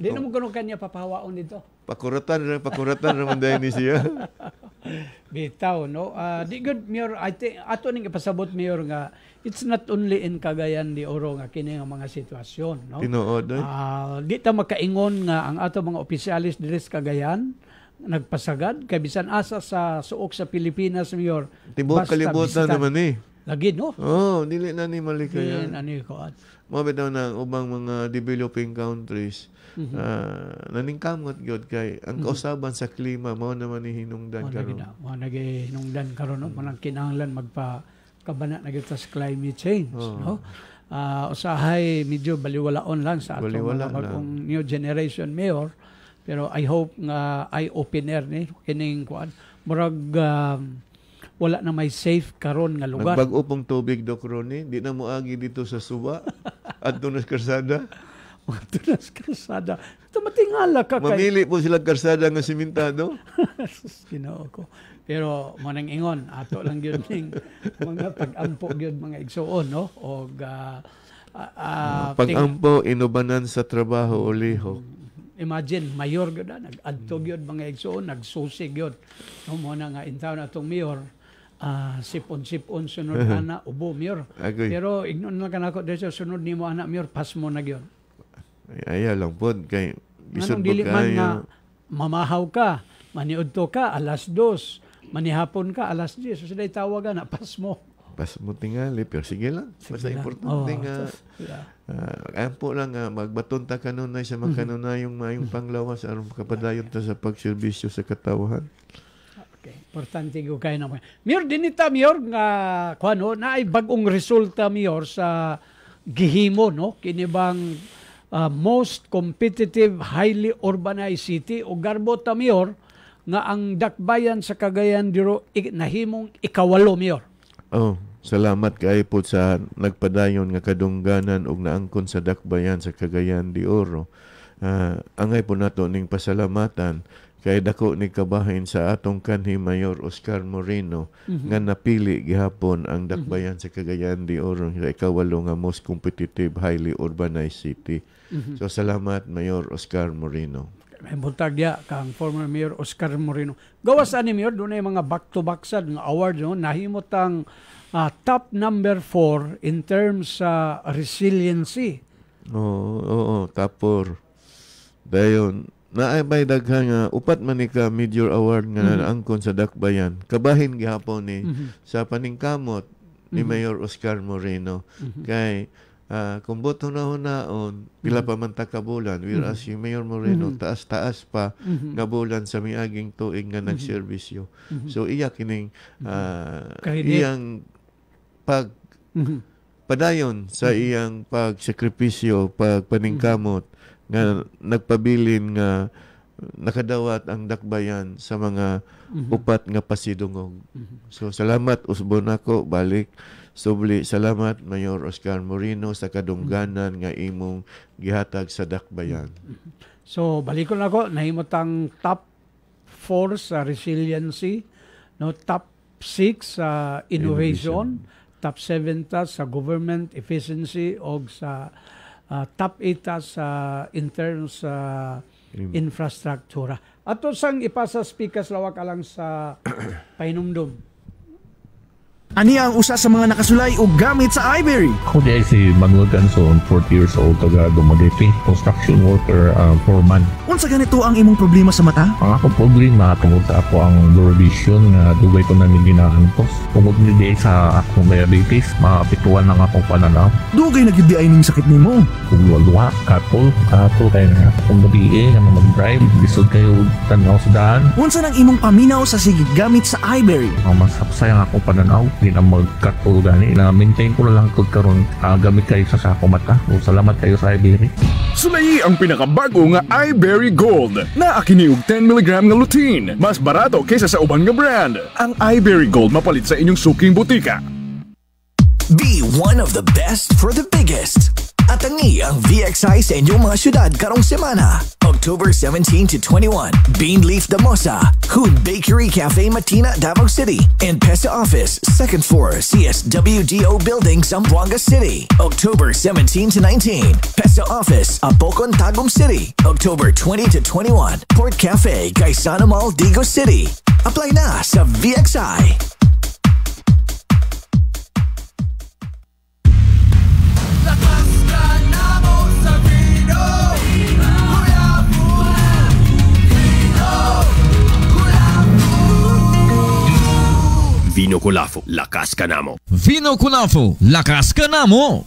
Di naman kuno kanya papahawaon dito. Pakuratan naman dahil ni siya. Bitaw, no? Di good, Mayor. Ato ning ipasabot, Mayor, nga it's not only in Cagayan de Oro nga kini nga mga sitwasyon, no? Tinuod, di ta makaingon nga ang ato mga opisyalis diri sa Cagayan nagpasagad kay bisan asa sa suok sa Pilipinas, Mayor. Tibok kalibutan naman ni. Lagi, no? Dili na ni malikayan. Mabitaw na ubang mga developing countries naningkamot gyud kay ang kausaban sa klima mao naman ni hinungdan karon. Mao hinungdan karon no manang kinahanglan magpakabana na gyud sa climate change, no? Usahay medyo baliwalaon lang sa ato mga bagong new generation, Mayor, pero I hope nga eye-opener ni kining kuan murag wala na may safe karon nga lugar. Nagbag-o pong tubig, Doc Ronnie, di na moagi dito sa Suba adto na karsada. Ito matingala ka kay... Mamili po sila karsada nga simentado. Ginoo ko. Pero manang ingon, ato lang yun ning mga pag-ampo yun mga igsuon, no? O pag-ampo, inubanan sa trabaho o lihok. Imagine, mayor yun na, nag-adto yun mga igsuon, nagsusig yun. No, muna nga intaw na itong mayor, sipon-sipon sunod ana, ubo, mayor. Pero ignon na ka na ako, dito sunod ni mo anak, mayor, pas mo na yun. Ay lang po kay bisod dili man nga mamahaw ka, maniudto ka alas 2, manihapon ka alas 10. So sila tawagan na pas mo tingali pero sige lang. Basta importante nga ampo lang nga magbaton ta kanunay sa magkanunayong mayong panglawas aron makapadayon ta sa pagserbisyo sa katawhan. Okay, importante ko kay na. Mayor dinita Mayor nga kuno na ay bag-ong resulta Mayor sa gihimo no kini bang most competitive, highly urbanized city o Garbota, Mayor, nga ang dakbayan sa Cagayan de Oro nahimong ikawalo, Mayor. Salamat kay po sa nagpadayon nga kadungganan og naangkon sa dakbayan sa Cagayan de Oro. Angay po nato ning pasalamatan kay dako ni kabahin sa atong kanhi Mayor Oscar Moreno nga napili gihapon ang dakbayan sa Cagayan de Oro sa ikawalo nga most competitive, highly urbanized city. So salamat Mayor Oscar Moreno. May buntag dia kang former Mayor Oscar Moreno. Gawas ani Mayor dunay mga back-to-back sad nga awards no nahimot ang top number 4 in terms sa resiliency. Tapor. Dayon naay daghan nga upat man ni ka Major Award nga naangkon sa dakbayan. Kabahin gihapon ni sa paningkamot ni Mayor Oscar Moreno kay kung boto na hunaon, pila pa man ta ka bulan, whereas si Mayor Moreno taas-taas pa nga bulan sa miaging tuig nga nagserbisyo. So iya kining iyang padayon sa iyang pagsakripisyo, pagpaningkamot nga nagpabilin nga nakadawat ang dakbayan sa mga upat nga pasidungog. So salamat usbon ako balik. Subli salamat Mayor Oscar Moreno sa kadungganan nga imong gihatag sa dakbayan. So balikon ako, nahimutang top 4 sa resiliency, no, top 6 sa innovation, top 7 ta sa government efficiency o sa top 8 ta sa in terms sa infrastruktura. Ato sang ipasa speakers lawak alang sa pahinumdum. Ani ang usa sa mga nakasulay o gamit sa iBerry? Ako di si Manuel Ganson, 40 years old, taga Dumaguete, construction worker, foreman. Unsa ganito ang imong problema sa mata? Ang akong problema, tungod sa ako ang blur vision nga dugay ko na nilinaantos. Tungod ni di sa akong diabetes, mapituan lang akong pananaw. Dugay na gyud di ay ning sakit nimo. Kung luwa, kato kay nga akong gabi nga mag-drive, bisod kayo tanaw sa daan. Unsa nang imong paminaw sa sigig gamit sa iBerry? Ang masapsay ang akong pananaw. Hindi na mag-cut gani. Na-maintain ko na lang kung karon gamit kayo sa sako mata. O salamat kayo sa iBerry. Sulayi ang pinakabago nga iBerry Gold na akiniug 10mg nga lutein. Mas barato kaysa sa uban nga brand. Ang iBerry Gold mapalit sa inyong suking butika. Be one of the best for the biggest. Atangi ang VXI sa inyong mga syudad karong semana. October 17 to 21, Beanleaf Damosa, Hood Bakery Cafe Matina, Davao City, and PESA Office, 2nd floor, CSWDO Building, Zamboanga City. October 17 to 19, PESA Office, Apocon, Tagum City. October 20 to 21, Port Cafe, Gaisano Mall, Digo City. Apply na sa VXI. Vino Colafo, lakas ka namo. Vino Colafo, lakas ka namo.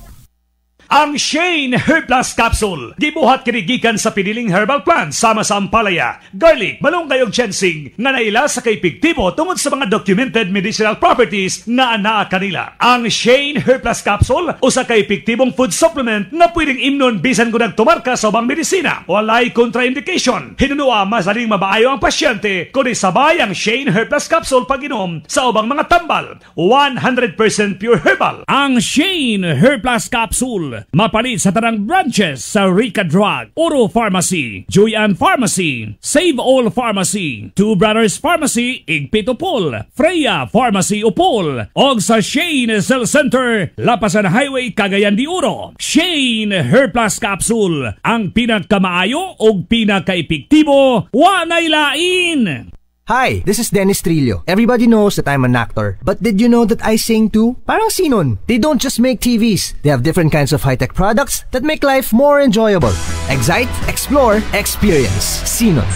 Ang Shane Herb Plus Capsule. Gibuhat kinigikan sa piniling herbal plant sama sa ampalaya, garlic, malunggay ug ginseng nga naila sa kay epektibo tungod sa mga documented medicinal properties na anaa kanila. Ang Shane Herb Plus Capsule usa ka epektibong food supplement na pwedeng imnon bisan kung nagtumar ka sa ubang medisina. Walay contraindication. Hinunua masaling mabaayo ang pasyente kung isabay ang Shane Herb Plus Capsule pag-inom sa ubang mga tambal. 100% pure herbal. Ang Shane Herb Plus Capsule mapalit sa tarang branches sa Rica Drug, Oro Pharmacy, Joyan Pharmacy, Save All Pharmacy, Two Brothers Pharmacy, Igpit Upol, Freya Pharmacy Upol, og sa Shane Cell Center, Lapasan Highway, Cagayan de Oro. Shane Herb Plus Capsule, ang pinagkamaayo og pinakaepektibo, wanay lain. Hi, this is Dennis Trillo. Everybody knows that I'm an actor. But did you know that I sing too? Parang Sinon. They don't just make TVs. They have different kinds of high-tech products that make life more enjoyable. Excite, explore, experience. Sinon.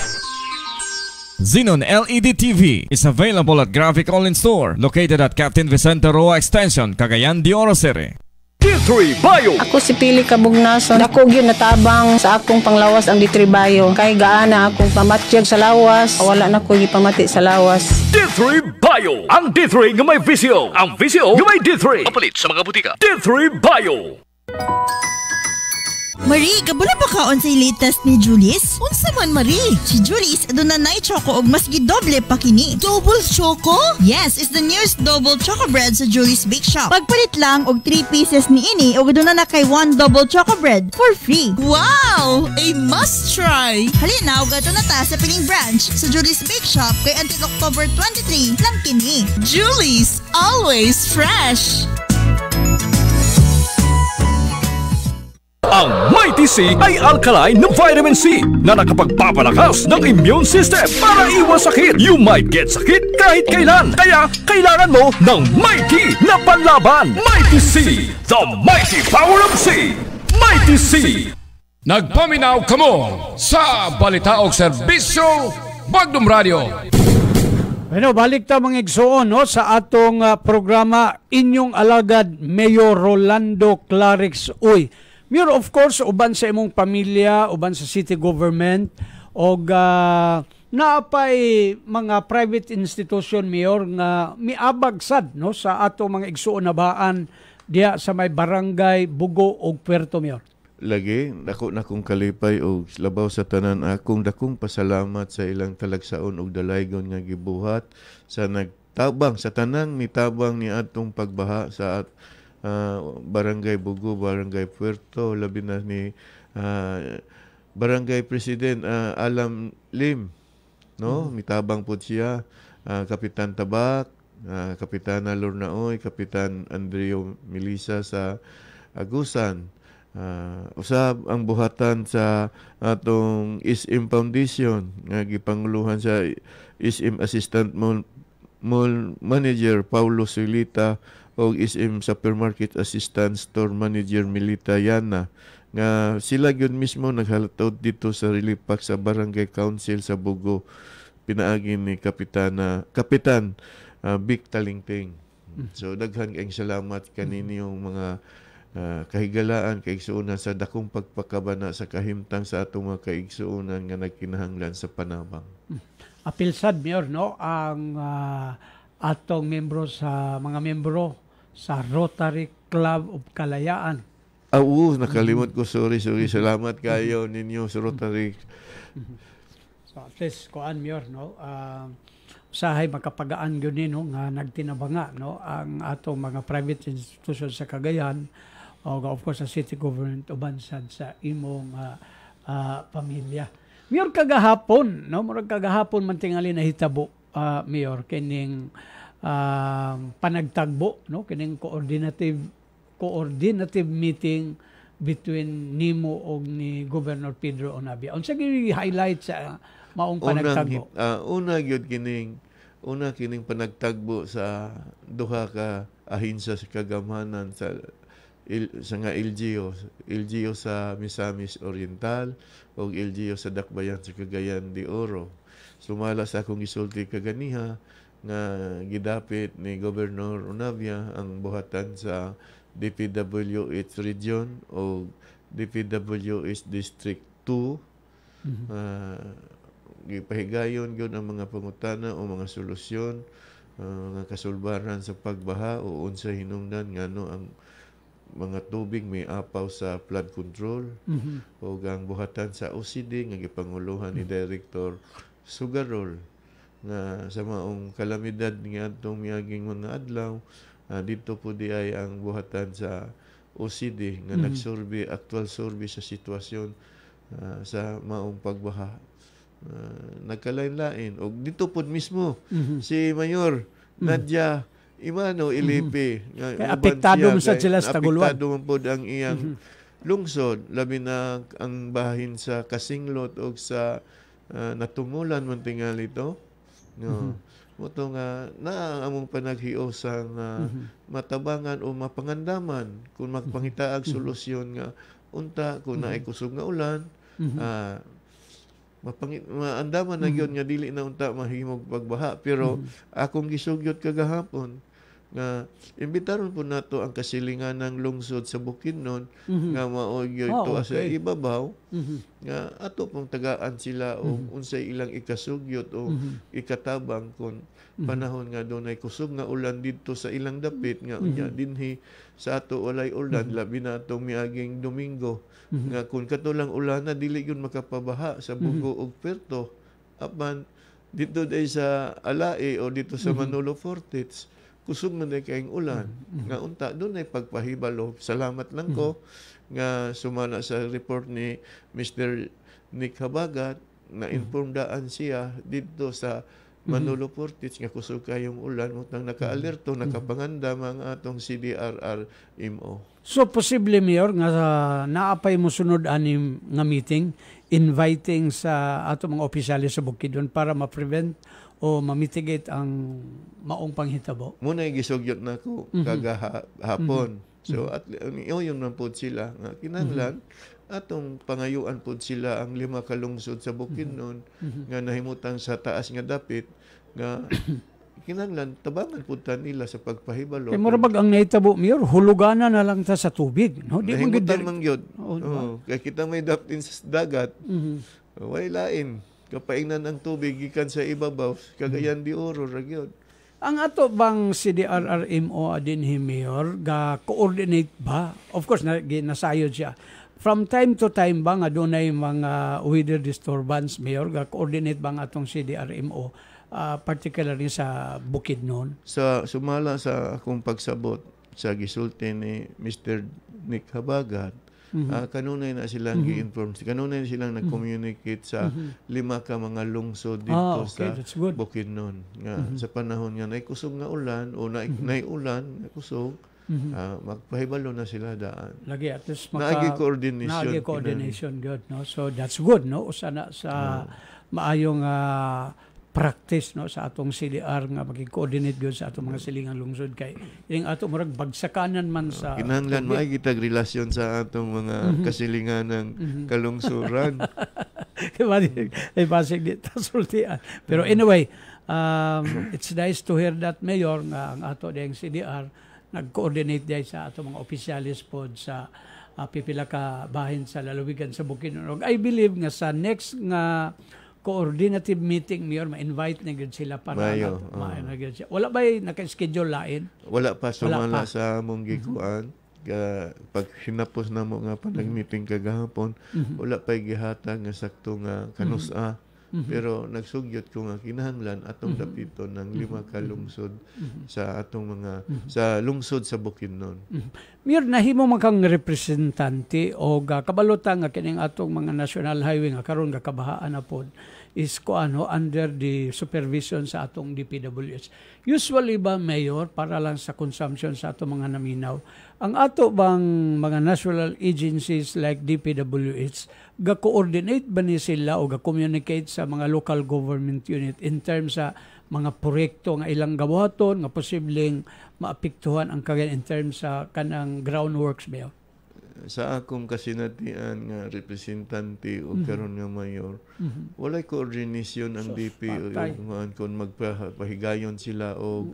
Xenon LED TV is available at Graphic Online Store located at Captain Vicente Roa Extension, Cagayan de Oro City. D3 Bio. Ako si Pili Kabugnason. Dako gyud natabang sa akong panglawas ang D3 Bio. Kay gaana akong pamatyag sa lawas. Wala na ko gipamati sa lawas. D3 Bio. Ang D3 nga may visyo. Ang visyo nga may D3. Mapalit sa mga butika. D3 Bio. Marie, kabula pa kaon sa latest ni Julius? Unsa man, Marie? Si Julius aduna nay choco og mas gidoble pa kini. Double choco? Yes, it's the newest double choco bread sa Julius Bake Shop. Pagpalit lang og 3 pieces ni ini og aduna na kay 1 double choco bread for free. Wow! A must try! Halina og ato na ta sa piling branch sa Julius Bake Shop kay until October 23 lang kini. Julius, always fresh! Ang Mighty C ay alkaline na vitamin C na nakapagpapalakas ng immune system para iwas sakit. You might get sakit kahit kailan. Kaya kailangan mo ng Mighty na panlaban. Mighty C, the mighty power of C. Mighty C. Nagpaminaw kamo sa balita o serbisyo Bagdum Radio. Bueno, balik ta mga igsoon no, sa atong programa inyong alagad Mayor Rolando Clarix Uy. Mayor, of course, uban sa imong pamilya, uban sa city government, o naapay mga private institution, Mayor, nga miabag sad no, sa atong mga igsoon na baan diya sa may barangay Bugo o Puerto, Mayor. Lagi, dako na kong kalipay o labaw sa tanan akong dakong pasalamat sa ilang talagsaon og dalaygon nga gibuhat sa nagtabang sa tanang mitabang ni atong pagbaha sa barangay Bugo, barangay Puerto, labi na ni barangay President Alam Lim, no? Mitabang po siya, Kapitan Tabak, Kapitana Lornaoy, Kapitan Andreo Milisa sa Agusan. Usab ang buhatan sa atong SM Foundation nga gipanguluhan sa SM Assistant Mall Manager Paulo Silita o SM Supermarket Assistant Store Manager Milita Yana nga sila gyud mismo naghalatod dito sa relief pack sa Barangay Council sa Bugo, pinaagi ni Kapitan Vic Talingting. So daghan kayong salamat kaninyong mga kahigalaan, kaigsuunan sa dakong pagpakabana sa kahimtang sa atong mga kaigsuunan nga nagkinahanglan sa panabang. Apil sad, Mayor, no, ang atong membro sa mga membro sa Rotary Club of Kalayaan. Nakalimot ko, sorry. Salamat kayo ninyo sa Rotary. So at least, kuan, Mayor, no, usahay makapagaan yun no, nga nagtinabanga no, ang atong mga private institutions sa Cagayan, o of course sa city government uban sad sa imong pamilya. Mayor, kagahapon no, murag kagahapon man tingali nahitabo, Mayor, kining panagtagbo no, kining coordinative meeting between nimo og ni Governor Pedro Onabia. Unsa gi-highlight sa maong panagtagbo? Una kining panagtagbo sa duha ka ahinsa sa kagamhanan sa nga LGU sa Misamis Oriental o LGU sa Dakbayan sa Cagayan de Oro. Sumala sa akong gisulti kaganiha nga gidapit ni Governor Onabia ang buhatan sa DPWH Region o DPWH District 2. Gipahigayon gyud ang mga pangutana o mga solusyon nga kasulbaran sa pagbaha o unsa hinungdan ngano ang mga tubig may apaw sa flood control o ang buhatan sa OCD nga gipanguluhan ni Director Sugarol nga sa maong kalamidad nga atong miaging mga adlaw, dito po di ay ang buhatan sa OCD nga nagsurvey, actual survey sa sitwasyon sa maong pagbaha. Nagkalain-lain o dito po mismo si Mayor Nadia Imano Ilipi nga apektado man sa sila sa Taguluan. Apektado man po ang iyang lungsod, labi na ang bahin sa Kasinglot o sa natumulan man tingali ito. No. Moto nga na among panaghiosang matabangan o mapangandaman kung magpangitaag solusyon nga unta kung naay kusog nga ulan, maandaman na yun nga dili na unta mahimog pagbaha. Pero akong gisugyot kagahapon nga imbitaron po nato ang kasilingan ng lungsod sa Bukidnon nga maogyo ito sa ibabaw nga ato pong tagaan sila o unsay ilang ikasugyot o ikatabang kung panahon nga doon ay kusog nga ulan dito sa ilang dapit nga unya dinhi sa ato walay ulan labi na atong miaging Domingo nga kung katulang ulan na dili yun makapabaha sa Bugo ug Puerto apan dito day sa Alae o dito sa Manolo Fortich kusog man day kayong ulan nga unta doon ay pagpahibalo. Salamat lang ko nga sumala sa report ni Mr. Nick Habagat na informdaan siya dito sa Manolo Fortich nga kusog kayong ulan utang naka-alerto nakapangandam ang atong CDRR MO. So posible, Mayor, nga naapay mo sunod anim nga meeting inviting sa atong mga opisyales sa Bukidnon para ma-prevent o ma-mitigate ang maong panghitabo? Muna gisugyot na ko kagahapon. So at yun man po sila nga kinahanglan atong pangayuan po sila ang 5 kalungsod sa Bukidnon nga nahimutang sa taas nga dapit nga kinahanglan tabangan pud ta nila sa pagpahibalo. Kay mura bag ang nahitabo Mayor, huluganan na lang ta sa tubig, no? Di man gid mangyod. Kay kita may daptin sa dagat. Way lain kapaingnan ang tubig gikan sa ibabaw Cagayan de Oro ra gyud. Ang ato bang CDRRMO dinhi Mayor ga coordinate ba? Of course nasayod siya. From time to time ba nga dunay mga weather disturbance Mayor ga coordinate bang atong CDRMO? Particularly sa Bukidnon? Sa sumala sa akong pagsabot sa gisulti ni Mr. Nick Habagat, kanunay na silang gi-inform, kanunay na silang nag-communicate sa 5 ka mga lungsod dito sa Bukidnon. Sa panahon nga naikusog nga ulan o naiulan, nakusog, magpahibalo na sila daan. Lagi at least naagi coordination good, no? So that's good, no? Usa na sa maayong practice, no, sa atong CDR nga magki-coordinate gyud sa atong mga silingang lungsod kay ining ato murag bagsakanan man sa kinahanglan maay kitag relasyon sa atong mga kasilingan ng kalungsuran. Ay basig di ta sultian. Pero anyway, it's nice to hear that Mayor nga ang ato diyang CDR nag-coordinate day sa atong mga opisyalis pod sa pipila ka bahin sa lalawigan sa Bukidnon. I believe nga sa next nga coordinative meeting Mayor, ma-invite na gud sila para wala ba'y naka-schedule lain? Wala pa sumala sa among gikuan. Pag hinapos na mo nga panag-meeting kagahapon, wala pa'y gihatag nga sakto nga kanusa. Pero nagsugyot ko nga kinahanglan atong dapiton ng 5 ka lungsod sa atong mga sa lungsod sa Bukidnon. Mayor, nahimo man kang representante o kabalutan nga kining atong mga national highway nga karon kabahaan na pod is under the supervision sa atong DPWH. Usually ba Mayor, para lang sa consumption sa atong mga naminaw, ang ato bang mga national agencies like DPWH ga-coordinate ba ni sila o ga-communicate sa mga local government unit in terms sa mga proyekto nga ilang gawaton nga posibleng maapektuhan ang Cagayan in terms sa kanang groundworks Mayor? Sa akong kasinatian nga representante o karon nga mayor, walay coordination ang DP kung magpahigayon sila o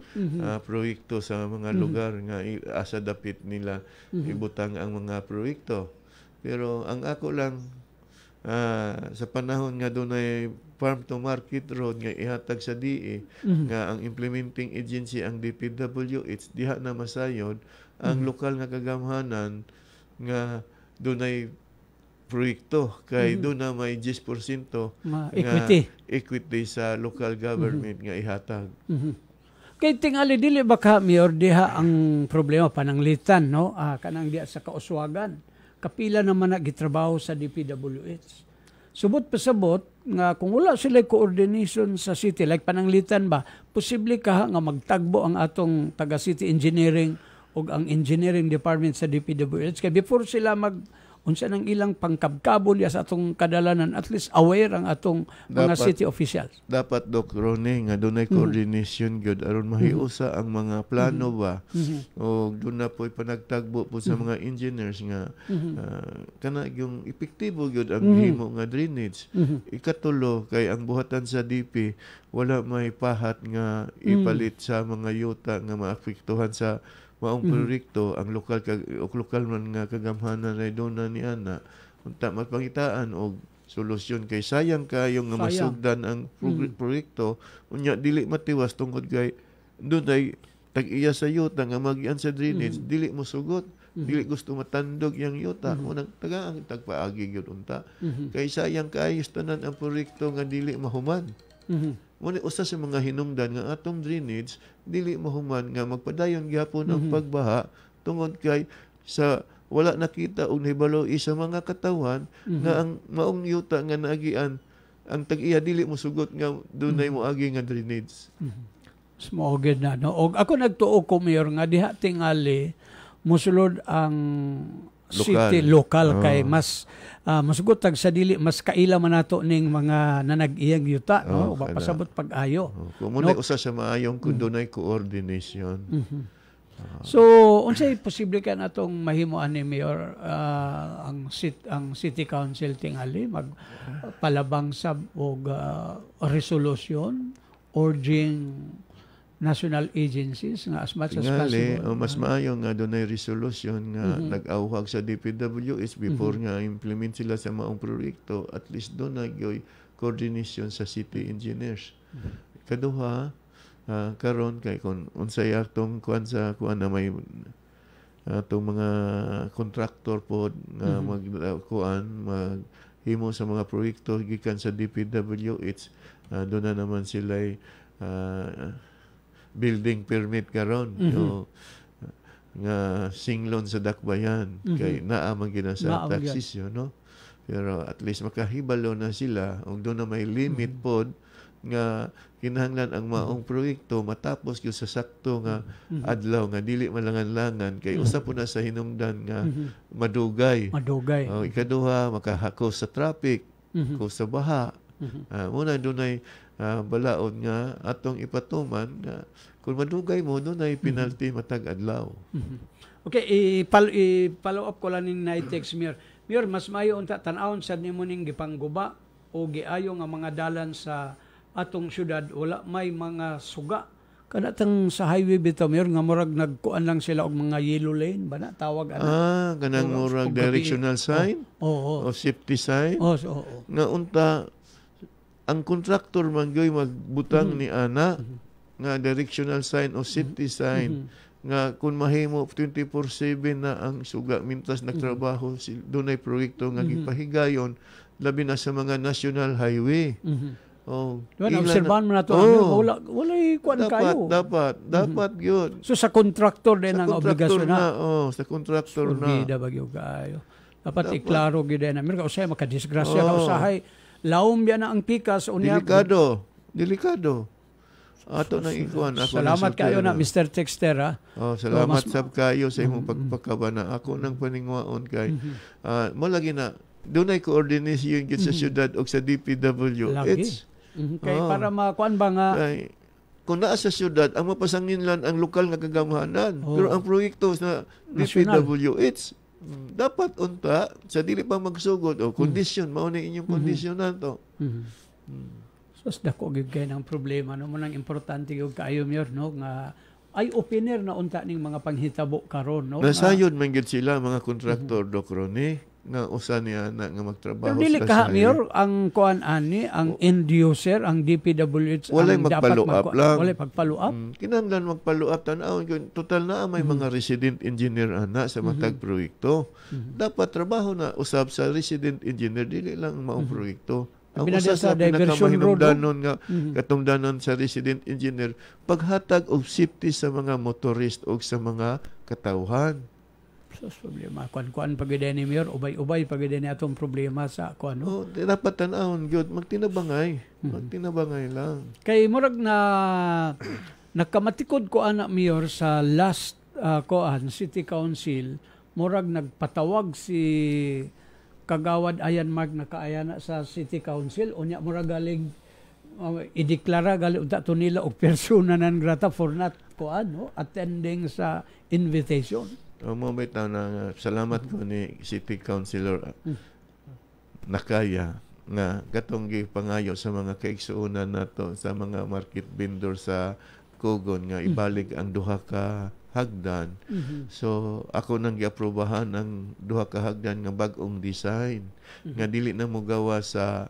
proyekto sa mga lugar nga asa dapit nila ibutang ang mga proyekto. Pero ang ako lang sa panahon nga dunay farm to market road nga ihatag sa DE nga ang implementing agency ang DPWH diha na masayod ang lokal nga kagamhanan nga dunay proyekto kay doon na may 10% equity sa local government nga ihatag. Kay tingali dili ba ka Mayor diha ang problema pananglitan, no? Kanang diha sa kauswagan. Kapila naman na gitrabaho sa DPWH. Subot pasabot nga kung wala sila coordination sa city like pananglitan ba, posible ka nga magtagbo ang atong taga city engineering o ang engineering department sa DPWH kay before sila unsa nang ilang pangkabkabon sa atong kadalanan, at least aware ang atong mga city officials. Dapat Doc Ronnie nga dunay coordination gyud aron mahiusa ang mga plano ba o doon na po'y panagtagbo po sa mga engineers nga kana yung epektibo gyud ang himo nga drainage. Ikatulo kay ang buhatan sa DP wala may pahat nga ipalit sa mga yuta nga maapektuhan sa maong proyekto ang lokal man nga kagamhanan ay doon na ni ana unta mapangitaan og solusyon kay sayang kayo nga masugdan ang proyekto unya dili matiwas tungod kay doon ay tag-iya sa yuta nga magian sa drainage dili mo sugot dili gusto matandog yang yuta unang tagaan tagpaagi gyud unta kay sayang kayo tanan ang proyekto nga dili mahuman. Muna usa sa mga hinungdan nga atong drainage dili mahuman nga magpadayon gyapon ang pagbaha tungod kay sa wala nakita og nahibalo sa mga katawan nga ang maong yuta nga naagian ang tag-iya dili mo sugot nga dunay mo agi nga drainage. Smoged na no. Og ako nagtuo ko Mayor nga diha tingali mosulod ang city local kay mas masugot tag sa dili mas kaila man nato ning mga nanag-iyang yuta no pasabot pag-ayo. Muna usa sa maayong kun dunay coordination. So unsay posible ka natong mahimuan ni Mayor ang city council tingali magpalabang sab og resolution urging national agencies nga as much as possible. Mas maayo nga doon ay resolution nga nag-awhag sa DPWH before nga implement sila sa maong proyekto. At least doon nagyoy coordination sa city engineers. Kaduha, karon kay kung unsay atong kuan na may atong mga contractor po nga maghimo sa mga proyekto gikan sa DPWH, doon na naman sila building permit karon nga singlon sa dakbayan kay naa man gina sa taxis no, pero at least makahibalo na sila ug doon na may limit pod nga kinahanglan ang maong proyekto matapos gyud sa sakto nga adlaw nga dili malangan-langan kay usa po na sa hinungdan nga madugay. Ikaduha makahakos sa traffic, hakos sa baha. Muna dunay balaod nga atong ipatuman nga kung madugay mo dunay penalty matag adlaw. Okay, i-follow up ko lang ning na-text Mayor. Mayor, mas maayo unta tan-awon sad nimo ning gipangguba o giayo nga mga dalan sa atong syudad wala may mga suga kanatang sa highway bitaw Mayor nga murag nagkuan lang sila og mga yellow lane bana tawag kanang murag directional sign o safety sign nga unta ang contractor man gyoy magbutang ni ana nga directional sign o safety sign nga kung mahimo 24/7 na ang suga mintas nagtrabaho dunay proyekto nga gipahigayon labi na sa mga national highway. Obserbahan mo na ito. Wala'y kuan kayo. Dapat yun. So sa contractor din ang obligasyon na. Sa contractor na. Bida bagyo kayo. Dapat iklaro gid na. Mirka usay makadisgrasya ka usahay. Laom yan na ang pikas. Delikado. Ato na ikuan. Salamat kayo na Mr. Texter. Salamat sab kayo sa imong pagpakabana. Ako nang paningwaon kay malagi na doon ay coordination yun sa syudad o sa DPWH. Kaya para makuan ba nga kung naa sa syudad ang mapasangin lang ang lokal nga kagamhanan pero ang proyekto sa DPWH dapat unta sa dili pa magsugod o condition mao na inyong kondisyon nato. So dako gyud kay nang problema no man ang importante gyud kaayo Mayor no nga ay opener na unta ning mga panghitabo karon no. Nasayod man gyud sila mga contractor Doc Ronnie nga usa niya na nga magtrabaho pero dili ka Mayor ang kuan ani ang end user ang DPWH walay magpalo-up lang walay pagpalo-up kinahanglan magpalo-up tan-awon total na may mga resident engineer ana sa matag proyekto dapat trabaho na usab sa resident engineer dili lang maong proyekto ang usa sa pinakamahinungdanon nga katungdanon sa resident engineer paghatag og safety sa mga motorist o sa mga katawhan. Problema kuan pagid ni Mayor ubay-ubay pagid ni atong problema sa kuan no. Dapat tan-awon gyud magtinabangay lang kay murag na nakamatikod ko ana Mayor sa last city council murag nagpatawag si Kagawad Ayan Mark nakaayana sa city council unya murag galing ideklara gali unta to nila og persona non grata for not kuan no attending sa invitation. Mo bitaw na salamat ko ni City Councilor Nakaya nga katong gipangayo sa mga kaigsuonan nato sa mga market vendor sa Kugon nga ibalik ang duha ka hagdan. So ako nang giaprobahan ang duha ka hagdan nga bag-ong design nga dili na mo gawa sa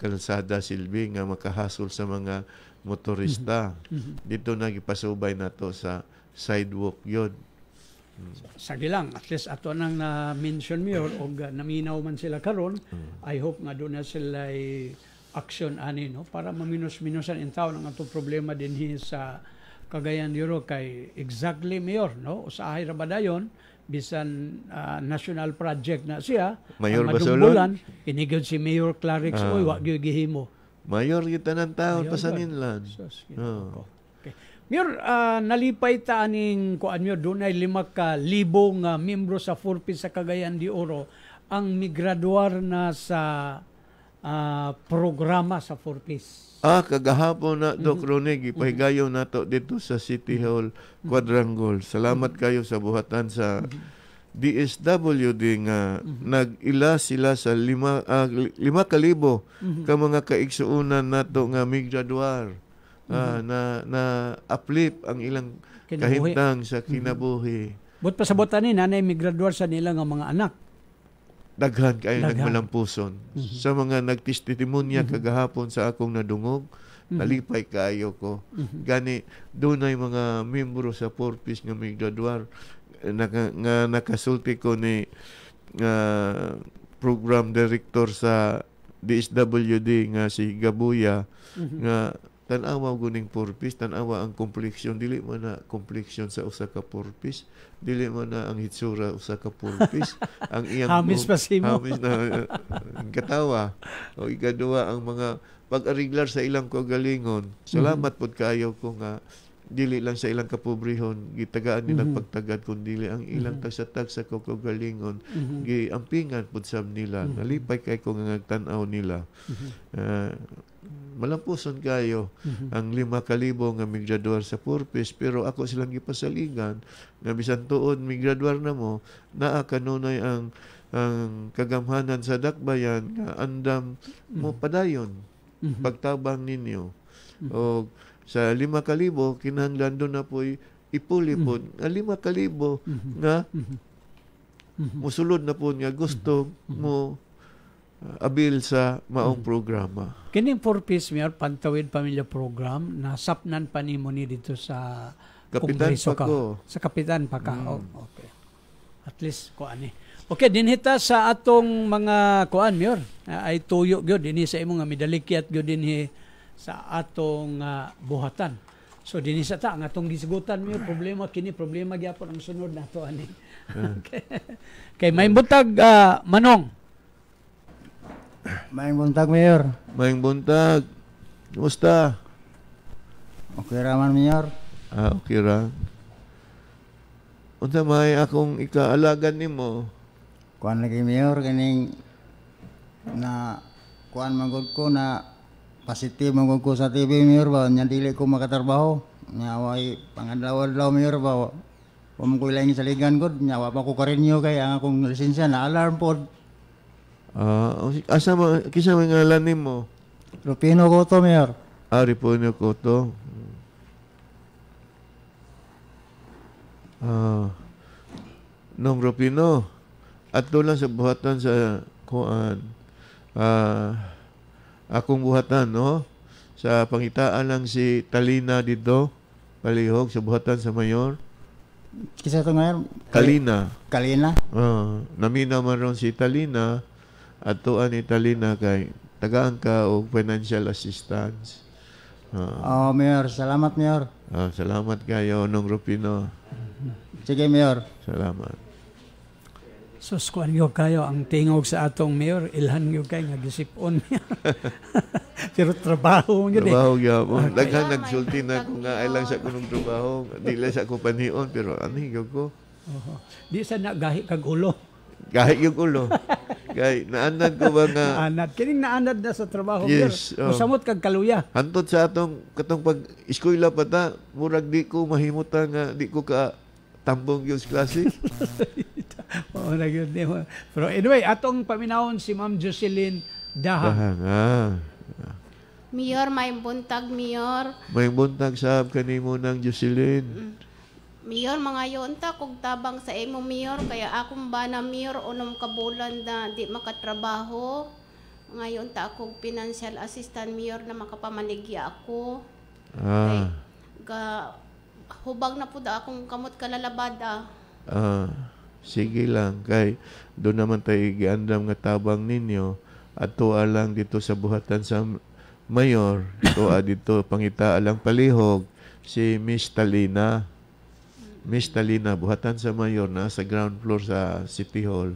kalsada silbi nga makahasol sa mga motorista. Dito na gipasubay nato sa sidewalk yun. Sagi lang, at least ato nang na-mention Mayor o naminaw man sila karon I hope nga doon na sila action ani no para maminus-minusan in taon ang atong problema din sa Cagayan de Oro kay exactly Mayor no usahay ra badayon bisan national project na siya Mayor Basolon inigod si Mayor Clarix oy wa gyud gihimo Mayor kita ng taon pasangin lang. Mayor, nalipay ta aning kuan Mayor, dunay 5,000 nga miyembro sa Forpis sa Cagayan de Oro ang migraduar na sa programa sa Forpis. Kagahapon na Doc Ronnie, ipahigayon nato dito sa City Hall Quadrangle. Salamat kayo sa buhatan sa DSWD nga nag-ila sila sa 5,000 ka mga kaigsuunan nato nga migraduar. na uplift ang ilang Kinabuhi. kahimtang sa kinabuhi. But pasabotan ni nanay migraduar sa nila nga mga anak. Daghan kayo nagmalampuson. Sa mga nagtestimonya kagahapon sa akong nadungog, nalipay kayo ko. Gani, doon ay mga membro sa Purpose nga may graduar nga nakasulti ko ni program director sa DSWD nga si Gabuya nga tanawa guning Purpose, tanawa ang complexion, dili man na complexion sa usa ka Purpose, dili man na ang hitsura usa ka Purpose. Ang iyang hamis pa simo. Hamis na katawa. O ikaduha ang mga pag-ariglar sa ilang kagalingon. Salamat pod kayo ko nga dili lang sa ilang kapobrehon gitagaan nilang pagtagad kundi ang ilang tagsa-tag sa kagalingon giampingan pod sab nila. Nalipay kay ko nga nagtan-aw nila. Malampuson kayo ang 5,000 nga migraduar sa Purpose, pero ako silang gipasaligan nga bisan tuod migraduar na mo naa kanunay ang kagamhanan sa dakbayan nga andam mo padayon pagtabang ninyo. O sa 5,000 kinahanglan doon na po'y ipulipod nga 5,000 nga musulod na po nga gusto mo abil sa maong programa. Kining Purpose Mayor Pantawid Pamilya Program nasapnan pa nimo ni dito sa Kapitan Kongreso pa ko. Sa Kapitan pa ka. Okay. At least kuan ni. Okay, dinhita sa atong mga kuan Mayor. Ay tuyo gyud dinhi sa imong nga medalikyat gyud dinhi sa atong buhatan. So dinhi sa ta ang atong gisigutan Mayor problema problema gyapon ang sunod nato ani. Okay. Kay may buntag Manong. Maayong buntag, Mayor. Maayong buntag. Kumusta? Okay raman, Mayor. Okay ra. Unsa may akong ikaalagan nimo? Kuan lagi, Mayor, kaning na kuan manggod ko na positive manggod ko sa TV, Mayor, ba nya dili ko makatrabaho. Nya way pangadlaw-adlaw, Mayor, ba ko ilang saligan gud nya wa pa ko karinyo kay ang akong lisensya na alarm pod. Asa mo, kisa may ngalan nimo? Rufino Cotto, Mayor. Rufino Cotto. Nung Rufino, at lang sa buhatan sa kuan, akong buhatan, no? Sa pangitaan lang si Talina dito, palihog sa buhatan sa mayor. Kisa to ngayon? Kalina. Kalina? Namina man ron si Talina, at tuan ni Talina kay tagaan ka o financial assistance. Mayor. Salamat, Mayor. Salamat kayo, Nong Rufino. Sige, Mayor. Salamat. So, skuan nyo kayo ang tingog sa atong Mayor, ilhan nyo kayo nga gisipon. Pero trabaho nyo Trabaho gyapon. Daghan nagsulti na kung nga ay lang sa kunong trabaho. Dili sa ko panion, pero anhigaw ko. Di sa nagahi kag ulo. Gahi yung ulo. Kay naanad ko ba nga naanad kining naanad na sa trabaho yes, musamot kag kaluya. Hantod sa atong katong pag eskwela pa ta, murag di ko mahimutan nga di ko ka tambong yung klase. Na gyud nimo. Pero anyway, atong paminawon si Ma'am Jocelyn Dahang. Mayor, may buntag, Mayor. May buntag sab kanimo ng Jocelyn. Mayor, mga yunta, kung tabang sa imo, Mayor, kaya akong bana, Mayor, unom kabulan na di makatrabaho. Mga yunta, akong financial assistant, Mayor, na makapamaligya ako. Hubag na po da akong kamot kalalabada. Sige lang, kay doon naman tayo giandam nga tabang ninyo at tuwa lang dito sa buhatan sa mayor, dito pangita lang palihog, si Miss Talina. Miss Talina, buhatan sa mayor na sa ground floor sa City Hall.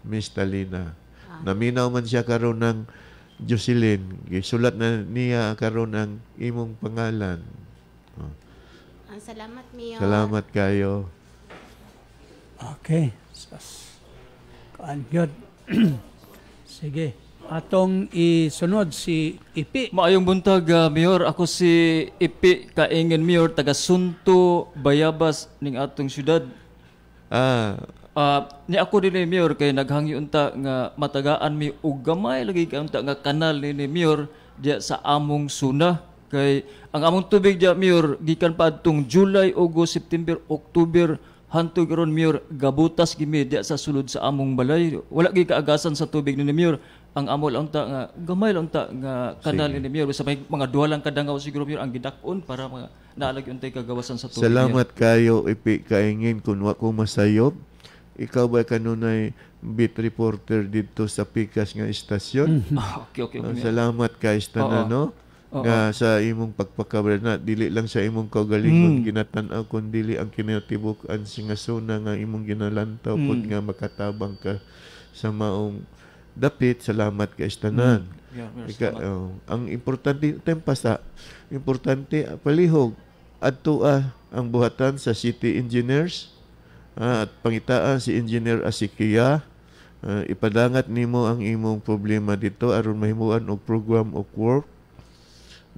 Miss Talina. Naminaw man siya karon ng Jocelyn. Gisulat na niya karon ng imong pangalan. Salamat, Mayor. Salamat kayo. Okay. Good. Sige. Atong isunod si Ipi. Maayong buntag, Mayor. Ako si Ipi Kaingen, Mayor, taga Sunto, Bayabas ning atong syudad. Ni ako din Mayor kay naghangyo unta nga matagaan mi og gamay lagi ka unta nga kanal ni Mayor diya sa among Suna. Kay ang among tubig diya Mayor gikan pa adtong July, August, September, October hantod karon Mayor gabutas gimi diya sa sulod sa among balay. Wala gi kaagasan sa tubig ni Mayor. Ang amo lang ta nga gamay lang ta nga kanal ni Mayor sa may mga duha lang kadangaw siguro Mayor ang gidak-on para mga naalag untay kagawasan sa tubig. Salamat kayo Ipi kaingin kun wa ko masayop. Ikaw ba kanunay beat reporter dito sa Pikas nga istasyon? Okay. Salamat kay tanan no. Nga sa imong pagpakabrana dili lang sa imong kaugalingon ginatan-aw kun dili ang kinatibuk-an singasuna nga imong ginalantaw pud nga makatabang ka sa maong dapit. Salamat kay tanan. Ang importante tempasa importante palihog adtua ang buhatan sa city engineers at pangitaan si Engineer Asikia. Ipadangat nimo ang imong problema dito aron mahimuan og program of work,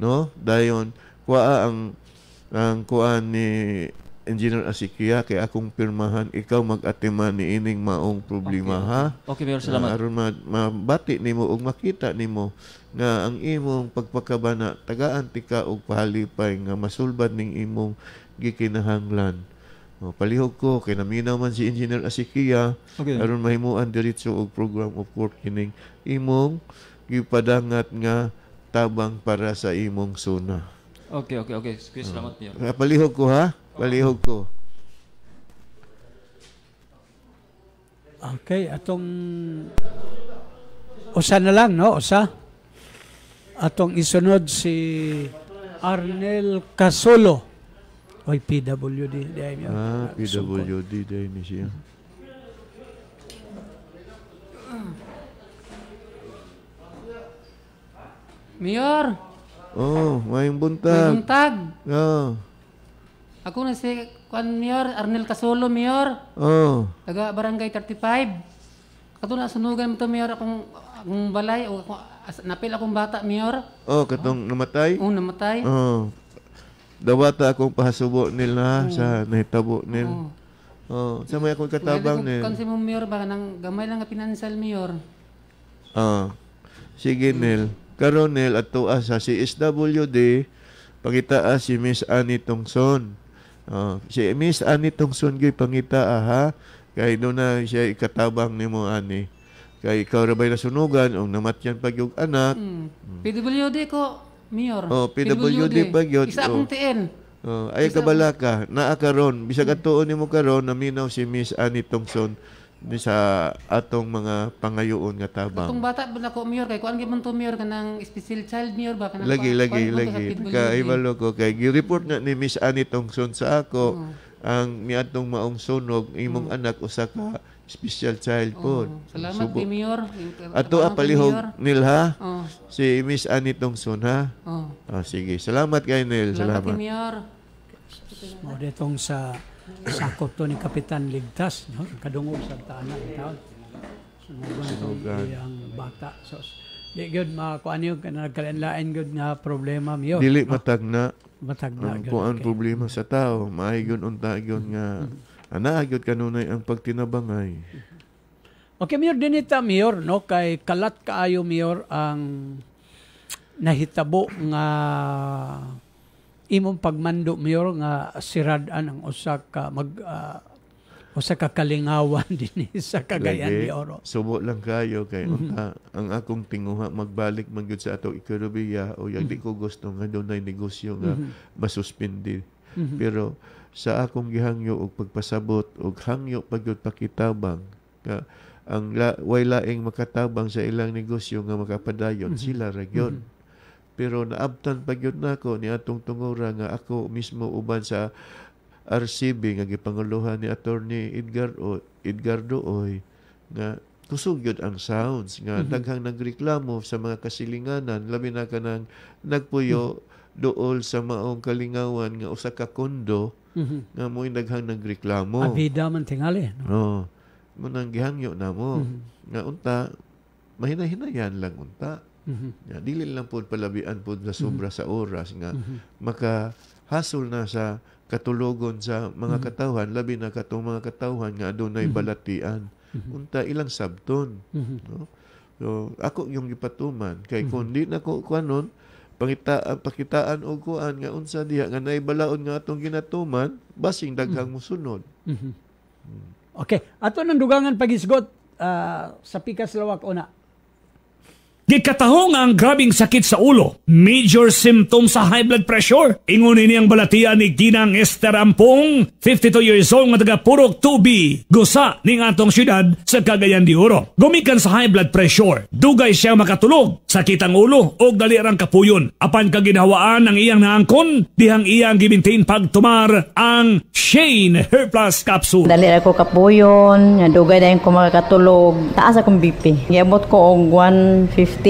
no? Dayon kuha ang kuan ni Engineer Asikia kay akong pirmahan ikaw mag-atiman ni ining maong problema ha. Okay, Mayor, salamat. Aron mabati nimo og makita nimo nga ang imong pagpakabana tagaan tika og pahalipay nga masulbad ning imong gikinahanglan. Palihog ko kay naminaw man si Engineer Asikia aron mahimuan diretso og program of work kining imong gipadangat nga tabang para sa imong suna. Okay. Salamat niyo. Palihog ko ha. Palihog ko. Okay, atong usa na lang no, usa. Atong isunod si Arnel Casolo. Oy, PWD. PWD dahil ni siya. Mayor. Mayong buntag. Ako na si Mayor, Arnel Casolo, Mayor. Taga Barangay 35. Kato na sunugan mo to, Mayor, akong balay. Napil akong bata, Mayor. Katong namatay? Namatay. Dawata akong pahasubo nila sa nahitabo nil. Sa may akong katabang nil. Kansi mo Mayor ba nang gamay lang nga financial Mayor. Sige nil. Karon nil ato sa CSWD pangita si Miss Annie Tongson. Si Miss Annie Tongson gyud pangita ha. Kay do na siya ikatabang nimo ani. Kay ikaw ra bay nasunugan og namatyan pag yung anak. PWD ko Mayor. PWD pa gyud. Isa akong TN. Ay kabala ka, naa karon bisag atuon nimo karon naminaw si Miss Annie Tongson ni sa atong mga pangayoon nga tabang. Atong bata ba ko Mayor kay kuan gyud to Mayor kanang special child Mayor ba kanang lagi. Kay ibalo ko kay gi-report na ni Miss Annie Tongson sa ako ang miadtong maong sunog imong anak usa ka special child po. Salamat kay Mayor. Ato palihog nil ha. Si Miss Annie Tongson ha. Sige. Salamat kay Nil. Salamat kay Mayor. Mo detong sa sakop to ni Kapitan Ligtas, no? Kadungog sa taana taon. Sunugan ang bata. So di gyud makuan yo kana nagkalanlain gyud nga problema Mayor. Dili matagna. Kung ang problema sa tao, maayo gyud unta gyud nga anaagod kanunay ang pagtinabangay. Okay, Mayor, dinita, Mayor, no? Kay kalat kaayo, Mayor, ang nahitabo nga imong pagmando, Mayor, nga siradan ang usa ka kalingawan din sa Cagayan de Oro. Subo lang kayo kay unta ang akong tinguha magbalik man gyud sa ato ekonomiya o di ko gusto nga dunay negosyo nga masuspindi. Pero sa akong gihangyo og pagpasabot og hangyo pagyud pakitabang nga ang way laing makatabang sa ilang negosyo nga makapadayon sila ra gyud. Pero naabtan pagyud nako ni atong tungora nga ako mismo uban sa RCB nga gipanguluhan ni Attorney Edgardo Oy nga kusog gyud ang sounds nga daghang nagreklamo sa mga kasilinganan labi na kanang nagpuyo dool sa maong kalingawan nga usa ka kondo nga mo'y daghang nagreklamo. Abida man tingali. No. Munang gihangyo na mo. Nga unta, mahina-hinayan lang unta. Dili lang po palabian po sa sobra sa oras nga makahasol na sa katulogon sa mga katawhan, labi na katong mga katawhan nga adunay balatian. Unta ilang sabton. No? So, ako yung gipatuman. Kay kung di na ko kuanon, pakitaan og kuan nga unsa diha nga naibalaod nga atong ginatuman basing daghang musunod. Okay, ato nang dugangan pagisgot sa pikas lawak una. Gikatahong ang grabing sakit sa ulo, major symptom sa high blood pressure. Ingunin niyang balatian ni Ginang Esther Ampong, 52 years old nga taga Purok 2B, gusa ning atong syudad sa Cagayan de Oro. Gumikan sa high blood pressure, dugay siya makatulog, sakit ang ulo o dalirang kapuyon. Apan kaginhawaan ang iyang naangkon, dihang iyang gimintain pagtumar ang Shane Hair Plus Capsule. Dali ako kapuyon, dugay dayon ko makatulog. Taas akong BP. Giabot ko og 150/90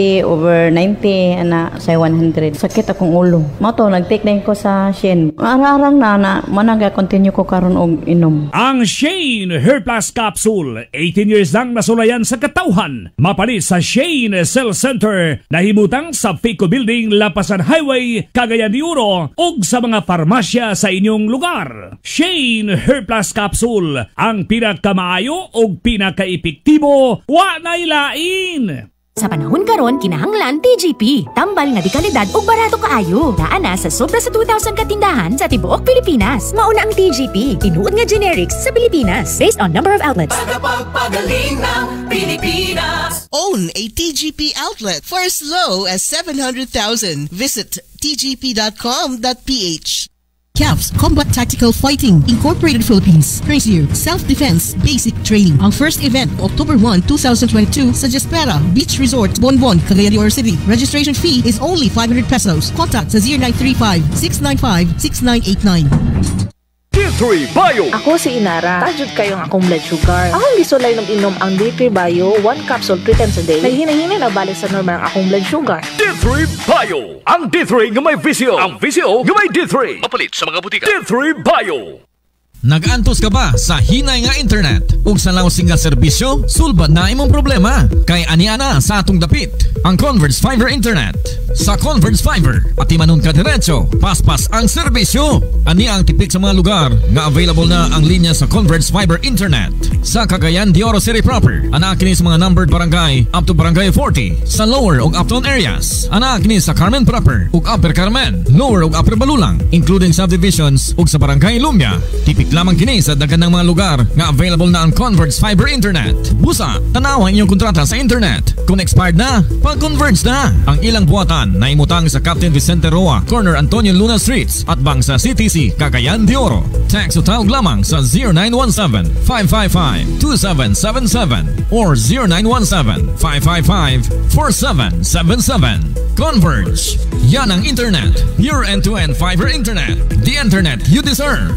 ana say 100. Sakit akong ulo. Mao to nag-take din ko sa Shane. Arang na managa continue ko karon og inom. Ang Shane Hair Plus Capsule, 18 years lang nasulayan sa katawhan. Mapalit sa Shane Cell Center, nahimutang sa Pico Building, Lapasan Highway, Cagayan de Oro, ug sa mga parmasya sa inyong lugar. Shane Hair Plus Capsule, ang pinakamaayo ug pinakaepektibo, wa nay lain. Sa panahon karon kinahanglan TGP, tambal nga di kalidad ug barato kaayo. Naa na sa sobra sa 2,000 katindahan sa tibuok Pilipinas. Mauna ang TGP, tinuod nga generics sa Pilipinas based on number of outlets. Tagapagpagaling ng Pilipinas. Own a TGP outlet for as low as 700,000. Visit tgp.com.ph. CAFS Combat Tactical Fighting Incorporated Philippines brings you Self-Defense Basic Training. Ang first event, October 1, 2022 sa Jaspera Beach Resort, Bonbon, Cagayan de Oro City. Registration fee is only 500 pesos. Contact sa 0935-695-6989. D3 Bio. Ako si Inara. Tajud kayong akong blood sugar. Akong gisulay ng inom ang D3 Bio 1 capsule 3 times a day. Nahihina-hina na balik sa normal ang akong blood sugar. D3 Bio. Ang D3 nga may visyo. Ang visyo nga may D3. Mapalit sa mga butika. D3 Bio. Nag-antos ka ba sa hinay nga internet ug sa lausing nga serbisyo? Sulbad na imong problema kay aniana sa atong dapit ang Converge Fiber Internet. Sa Converge Fiber, pati manon ka diretso, paspas ang serbisyo. Ani ang tipik sa mga lugar nga available na ang linya sa Converge Fiber Internet. Sa Cagayan de Oro City proper, anak kini sa mga numbered barangay up to barangay 40. Sa lower ug uptown areas, anak kini sa Carmen proper ug Upper Carmen, lower ug upper Balulang, including subdivisions ug sa barangay Lumia. Tipik lamang kini sa daghan ng mga lugar nga available na ang Converge Fiber Internet. Busa, tanawa inyong kontrata sa internet. Kung expired na, pag-converge na. Ang ilang buhatan na imutang sa Captain Vicente Roa, corner Antonio Luna Streets at bang sa CTC, Cagayan de Oro. Text o tawag lamang sa 0917-555-2777 or 0917-555-4777. Converge. Yan ang internet. Your end-to-end fiber internet. The internet you deserve.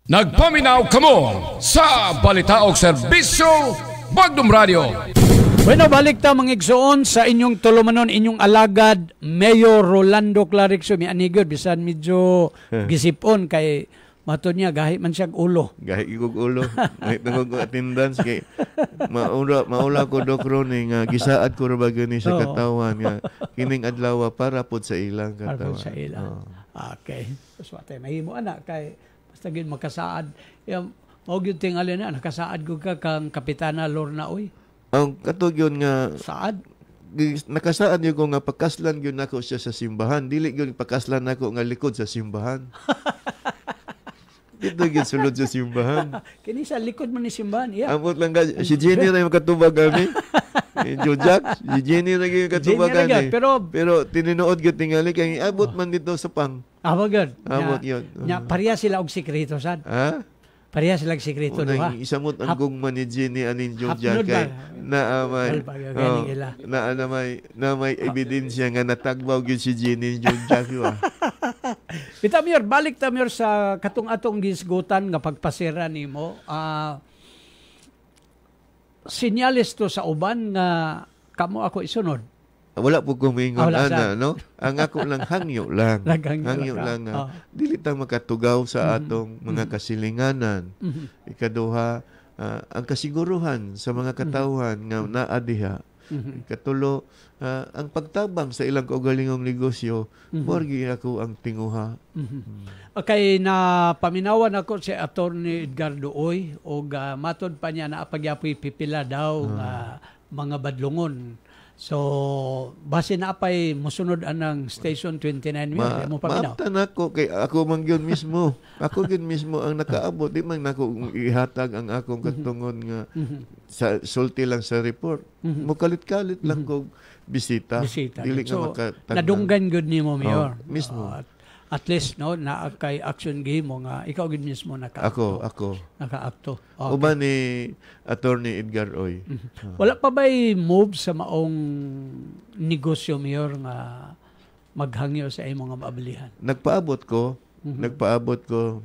Nagpaminaw kamo sa balitaog serbisyo Bagdom Radio. Bueno, balik ta mga igsoon sa inyong tulumanon, inyong alagad, Mayor Rolando Clarixo. May anigod, bisan medyo gisipon kay mato niya, gahi man siyang ulo. Gahi igog ulo. Kahit nagog attendance kay maula ko Doc Ronnie nga gisaad ko ra ba gani sa katawan nga kining adlaw para pod sa ilang katawan. Para pod sa ilang. Okay. So atay mahimo ana kay basta gid makasaad. Mao gyud tingali na nakasaad ko ka kang Kapitana Lorna oy. Ang katog yun nga saad nakasaad yun ko nga pakaslan yun nako siya sa simbahan. Dili yun pakaslan nako nga likod sa simbahan. Dito yun sulod sa simbahan. Kini sa likod man ni simbahan. Yeah. Amot lang ka. Si Jenny na yung katubag kami. Jojak, si Jenny na yung katubag kami. Pero tininood yun tingali kaya abot man dito sa pang. Abagad. Abot yun. Pareha sila og sekreto sad. Ha? Pareha silang sekreto no ha. Isamot ang gugman ni Jenny anin Jojak kay na may ebidensya nga natagbaw gyud si Jenny Jojak yo. Pitamir, balik tamir sa katong-atong gisgutan nga pagpasira nimo. Sinyales to sa uban nga kamo ako isunod. Wala po kumingon ana no. Ang ako lang hangyo lang. hangyo lang. Dili ta makatugaw sa atong mga kasilinganan. Ikaduha, ang kasiguruhan sa mga katawhan nga naa diha. Ikatulo, ang pagtabang sa ilang kaugalingong negosyo, porgi ako ang tinguha. Okay, na paminawan ako si Attorney Edgardo Oy o matod pa niya na apagyapoy pipila daw mga badlungon So, base na apay musunod anang Station 29 Mayor. Mo paminaw. Maaptan ako kay ako man gyud mismo. Ako gyud mismo ang nakaabot. Di man nako ihatag ang akong katungod nga sa sulti lang sa report. Mukalit-kalit lang ko bisita. Dili So, nga nadunggan gyud nimo Mayor. Mismo. At least no na kay action game mo nga ikaw gid mismo nakaakto. Ako. Nakaakto. Uban ni Attorney Edgar Oy. Wala pa ba'y move sa maong negosyo Mayor nga maghangyo sa imong nga maabilihan? Nagpaabot ko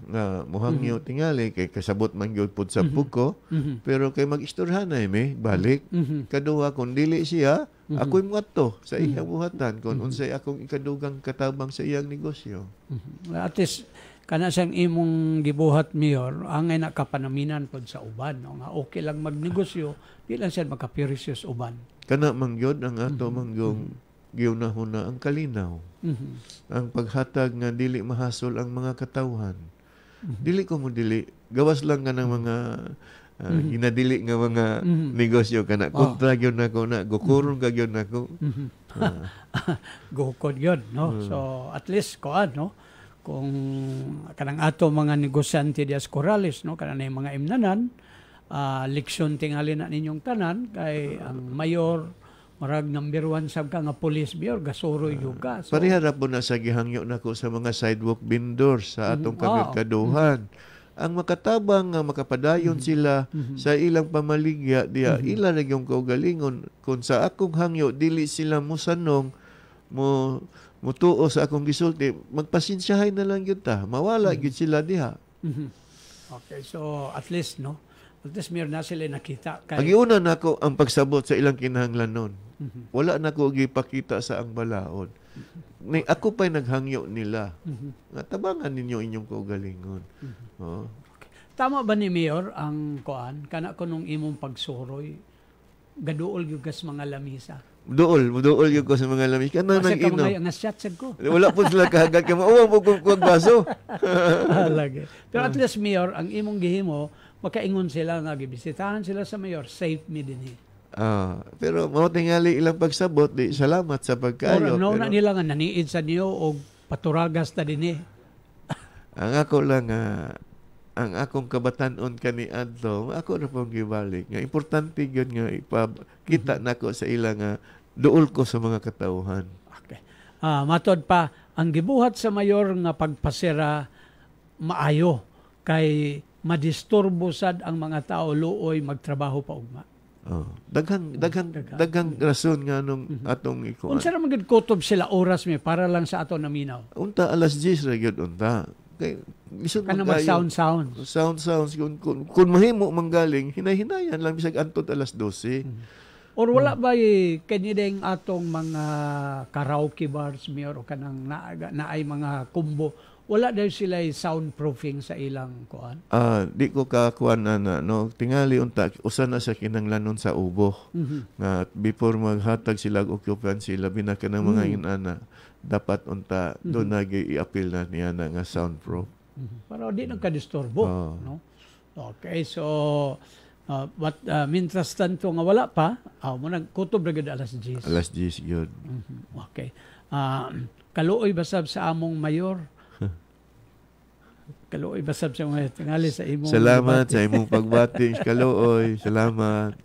nga muhangyo tingali kay kasabot man gyud pud sa ko. Pero kay mag-istorhan na balik. Kaduha kun dili siya, ako'y muadto sa iyang buhatan kung unsay akong ikadugang katabang sa iyang negosyo. At least kana siyang imong gibuhat Mayor, angay na kapanaminan pod sa uban no? Nga okay lang magnegosyo, di lang siya makapirisyon uban. Kana man gyud ang ato mangyong giyunahon na ang kalinaw. Ang paghatag nga dili mahasol ang mga katawhan. Dili ko mo dili. Gawas lang nga ng mga ginadili nga mga negosyo kana. Kontra gyud nako na. Gukuron ka gyud nako. Gukod yun, no? So, at least, no? Kung kanang ato mga negosyante dias Corrales, no? Kanang mga imnanan, leksyon tingali na ninyong tanan, kay ang mayor, marag number 1 sab ka nga police mayor gasuro yuga. So, parihara po na sa gihangyo nako sa mga sidewalk vendors sa atong kaduhan. Ang makatabang nga makapadayon sila sa ilang pamaligya diya ila na yung kaugalingon kung sa akong hangyo dili sila musanong mutuo sa akong gisulti magpasensyahay na lang gyud ta mawala gyud sila diha. Okay, so at least no at least meron na sila nakita kay pagiuna nako ang pagsabot sa ilang kinahanglanon. Wala na ko gipakita sa ang balaod. Ako pa'y naghangyo nila. Nga tabangan ninyo inyong kaugalingon. Okay. Tama ba ni Mayor ang kuan? Kana ko nung imong pagsuroy, gaduol yung kas mga lamisa. Duol yung ko sa mga lamisa. Kana nang ino. Kasi nga shot ko. Wala po sila kahagad ka. Mauwang po kung baso. Lagi. Pero at least Mayor, ang imong gihimo, makaingon sila nga gibisitahan sila sa Mayor, safe me din pero mo tingali ilang pagsabot di salamat sa pagkayo. No na nila nga naniid sa niyo og paturagas ta dinhi. Ang ako lang ang akong kabatanon kani adto, ako ra pong gibalik nga importante gyud nga ipakita nako sa ila nga duol ko sa mga katawhan. Okay. Matod pa ang gibuhat sa mayor nga pagpasira maayo kay madisturbo sad ang mga tao luoy magtrabaho pa ugma. Daghang rason nga nung atong ikuan. Unsa ra magid kutob sila oras mi para lang sa ato naminaw. Unta alas 10 ra gyud unta. Kay lisod kana sounds kung mahimo manggaling hinay-hinayan lang bisag antud alas 12. Or wala ba kanideng atong mga karaoke bars Mayor o kanang naay mga kumbo wala daw sila soundproofing sa ilang kuan? Di ko kakuan na no tingali unta usa na sa kinanglanon sa ubo. Nga before maghatag sila og occupancy labi na kanang mga inana dapat unta do nagi-i-appeal na niya na nga soundproof. Para di nagka-disturbo, no? Okay, so but mintras tanto nga wala pa, mo nagkutob ra gid alas 10. Alas 10 gyud. Okay. Kaluoy basab sa among mayor. Kaluoy basab sa mga tingali sa imong salamat sa imong pagbati kaluoy salamat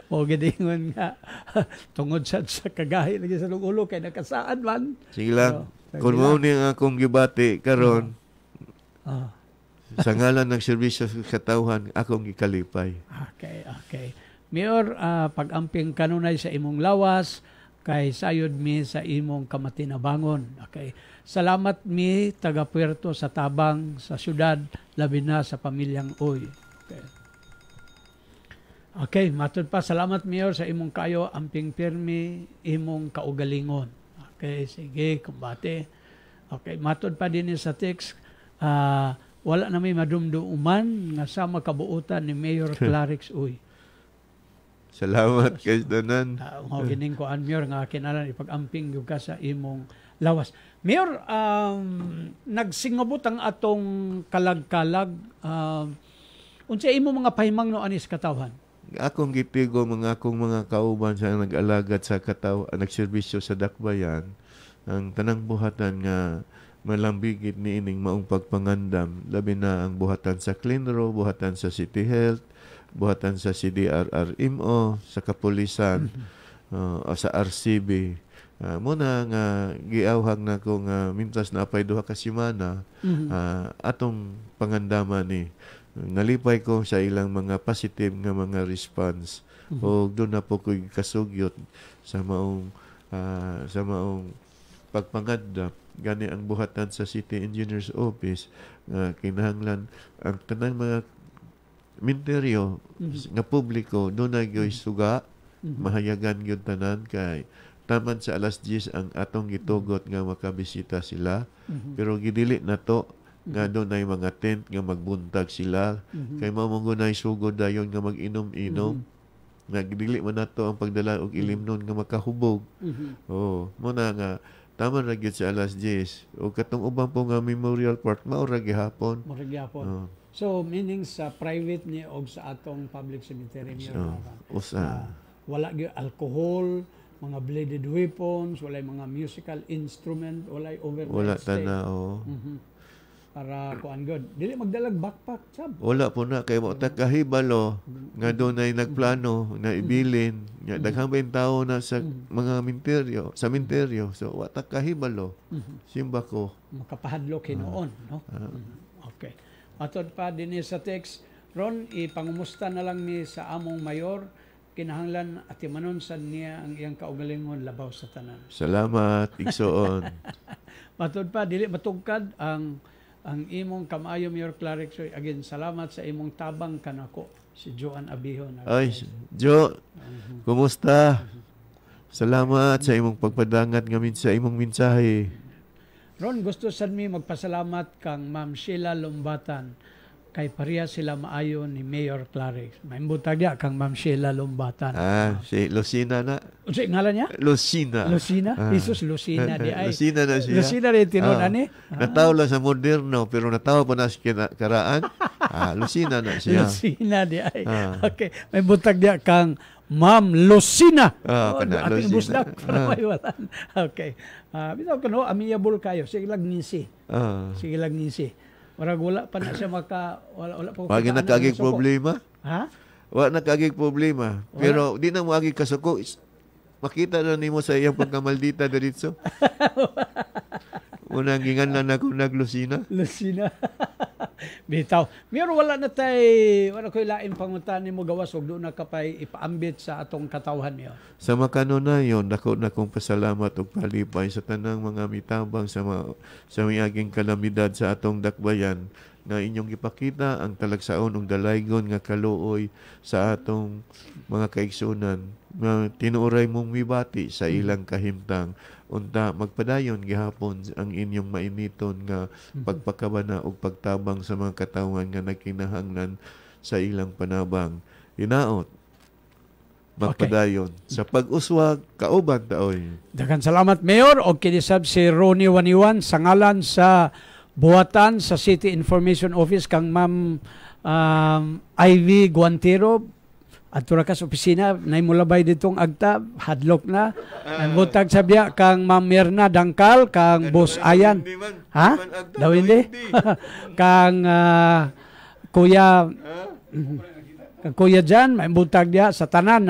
mo gidingon nga tungod sa kagahi lagi sa ulo kay nakasaan man sige lang kung mo ni nga akong gibati karon sa ngalan ng serbisyo sa katawhan akong gikalipay. Okay Mayor, pag-amping kanunay sa imong lawas kay sayod mi sa imong kamatinabangon. Okay. Salamat mi taga Puerto sa tabang sa syudad labi na sa pamilyang Oy. Okay, matud pa salamat Mayor sa imong kayo amping pirmi imong kaugalingon. Okay, sige, kumbate. Okay, matud pa din sa text wala na may madumduman nga sama kabuutan ni Mayor Clarix Oy. Salamat kay Danan. Gining ko Mayor nga kinalan ipag-amping yung ka sa imong lawas. Mayor, nagsingabot ang atong kalag-kalag. Unsa imo mga pahimang no anis katawhan? akong gitigo akong mga kauban sa nag-alagad sa nagserbisyo sa dakbayan, ang tanang buhatan nga malambigit ni ining maong pagpangandam, labi na ang buhatan sa Cleanro, buhatan sa City Health, buhatan sa CDRRMO, sa Kapulisan, o sa RCB. Muna nga giawhag na kung mintas na apay duha ka semana atong pangandaman ni nalipay ko sa ilang mga positive nga mga response o doon na po ko kasugyot sa maong pagpangandam gani ang buhatan sa City Engineers Office kinahanglan ang tanang mga ministeryo nga publiko doon na gyoy suga mahayagan gyud tanan kay taman sa alas 10 ang atong gitugot nga makabisita sila pero gidili na to nga doon ay mga tent nga magbuntag sila kay mamungunay sugod dayon nga mag-inom-inom nga gidili man nato ang pagdala og ilimnon nga makahubog muna nga tama ra gyud sa alas 10 o katong ubang po nga Memorial Park mao ra gihapon. So meaning sa private ni og sa atong public cemetery niya wala gyud alcohol, mga bladed weapons, walay mga musical instrument, walay overnight wala stay. Wala Para kuan god. Dili magdalag backpack sab. Wala po na kay mo kahibalo nga doon ay nagplano na ibilin nga daghang tawo na sa mga minteryo. So wa ta kahibalo. Simba ko Makapahadlok hinuon, no? Okay. Atod pa dinhi sa text, Ron, ipangumusta na lang ni sa among mayor kinahanglan atimanon sa niya ang iyang kaugalingon labaw sa tanan. Salamat, igsoon. Matod pa dili matugkad ang imong kamayo Mayor Clarixoy. Again, salamat sa imong tabang kanako si Joan Abihon. Ay, Jo. Kumusta? Salamat sa imong pagpadangat ngamin sa imong mensahe. Ron, gusto sad mi magpasalamat kang Ma'am Sheila Lombatan kay pareha sila maayo ni Mayor Clarix. Maimbutag ya kang Ma'am Sheila Lombatan. Si Lucina na. Unsa ngalan niya? Lucina. Jesus Lucina di ay. Lucina na siya. Lucina rin tinon ani. Nataw lang sa moderno pero nataw pa na sa karaan. Lucina na siya. Lucina di ay. Okay. Maimbutag dia kang Ma'am Lucina. Ating busdak para maiwalan. Okay. Bitaw kano amiable kayo. Sige lang ngisi. Sige lang ngisi. Wala pa na siya wala pa. Wala na kagig problema. Ha? Wala na kagig problema. Pero di na mo agi kasuko. Makita na nimo sa iyang pagkamaldita diretso. Unang gingan lang ako naglusina. Lucina. Bitaw. Pero wala ko lain panguntahan nimo gawas og doon na kapay ipaambit sa atong katawhan niyo. Sa makanunayon, dako na kong pasalamat og palipay sa tanang mga mitabang sa miaging kalamidad sa atong dakbayan na inyong ipakita ang talagsaon og dalaygon nga kaluoy sa atong mga kaigsunan nga tinuoray mong mibati sa ilang kahimtang unta magpadayon gihapon ang inyong mainiton nga pagpakabana og pagtabang sa mga katawan nga nagkinahanglan sa ilang panabang. Hinaot magpadayon sa pag-uswag kauban taoy. Daghang salamat Mayor og kinisab si Ronnie Waniwan sa ngalan sa buhatan sa City Information Office kang Ma'am Ivy Guantero at turakas opisina na imulabay ditong agta hadlok na ang butag sabya kang Ma'am Mirna Dangkal kang Boss Ayan daw hindi kang Kuya Jan may butag dia sa tanan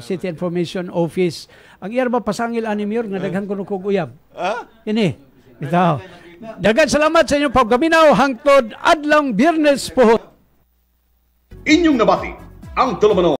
City Information Office ang iya ba pasangil ani Mayor nga daghan kuno kog uyab ini bitaw. Daghang salamat sa inyong paggaminaw hangtod adlong Biyernes pohon. Inyong nabati ang Tulumano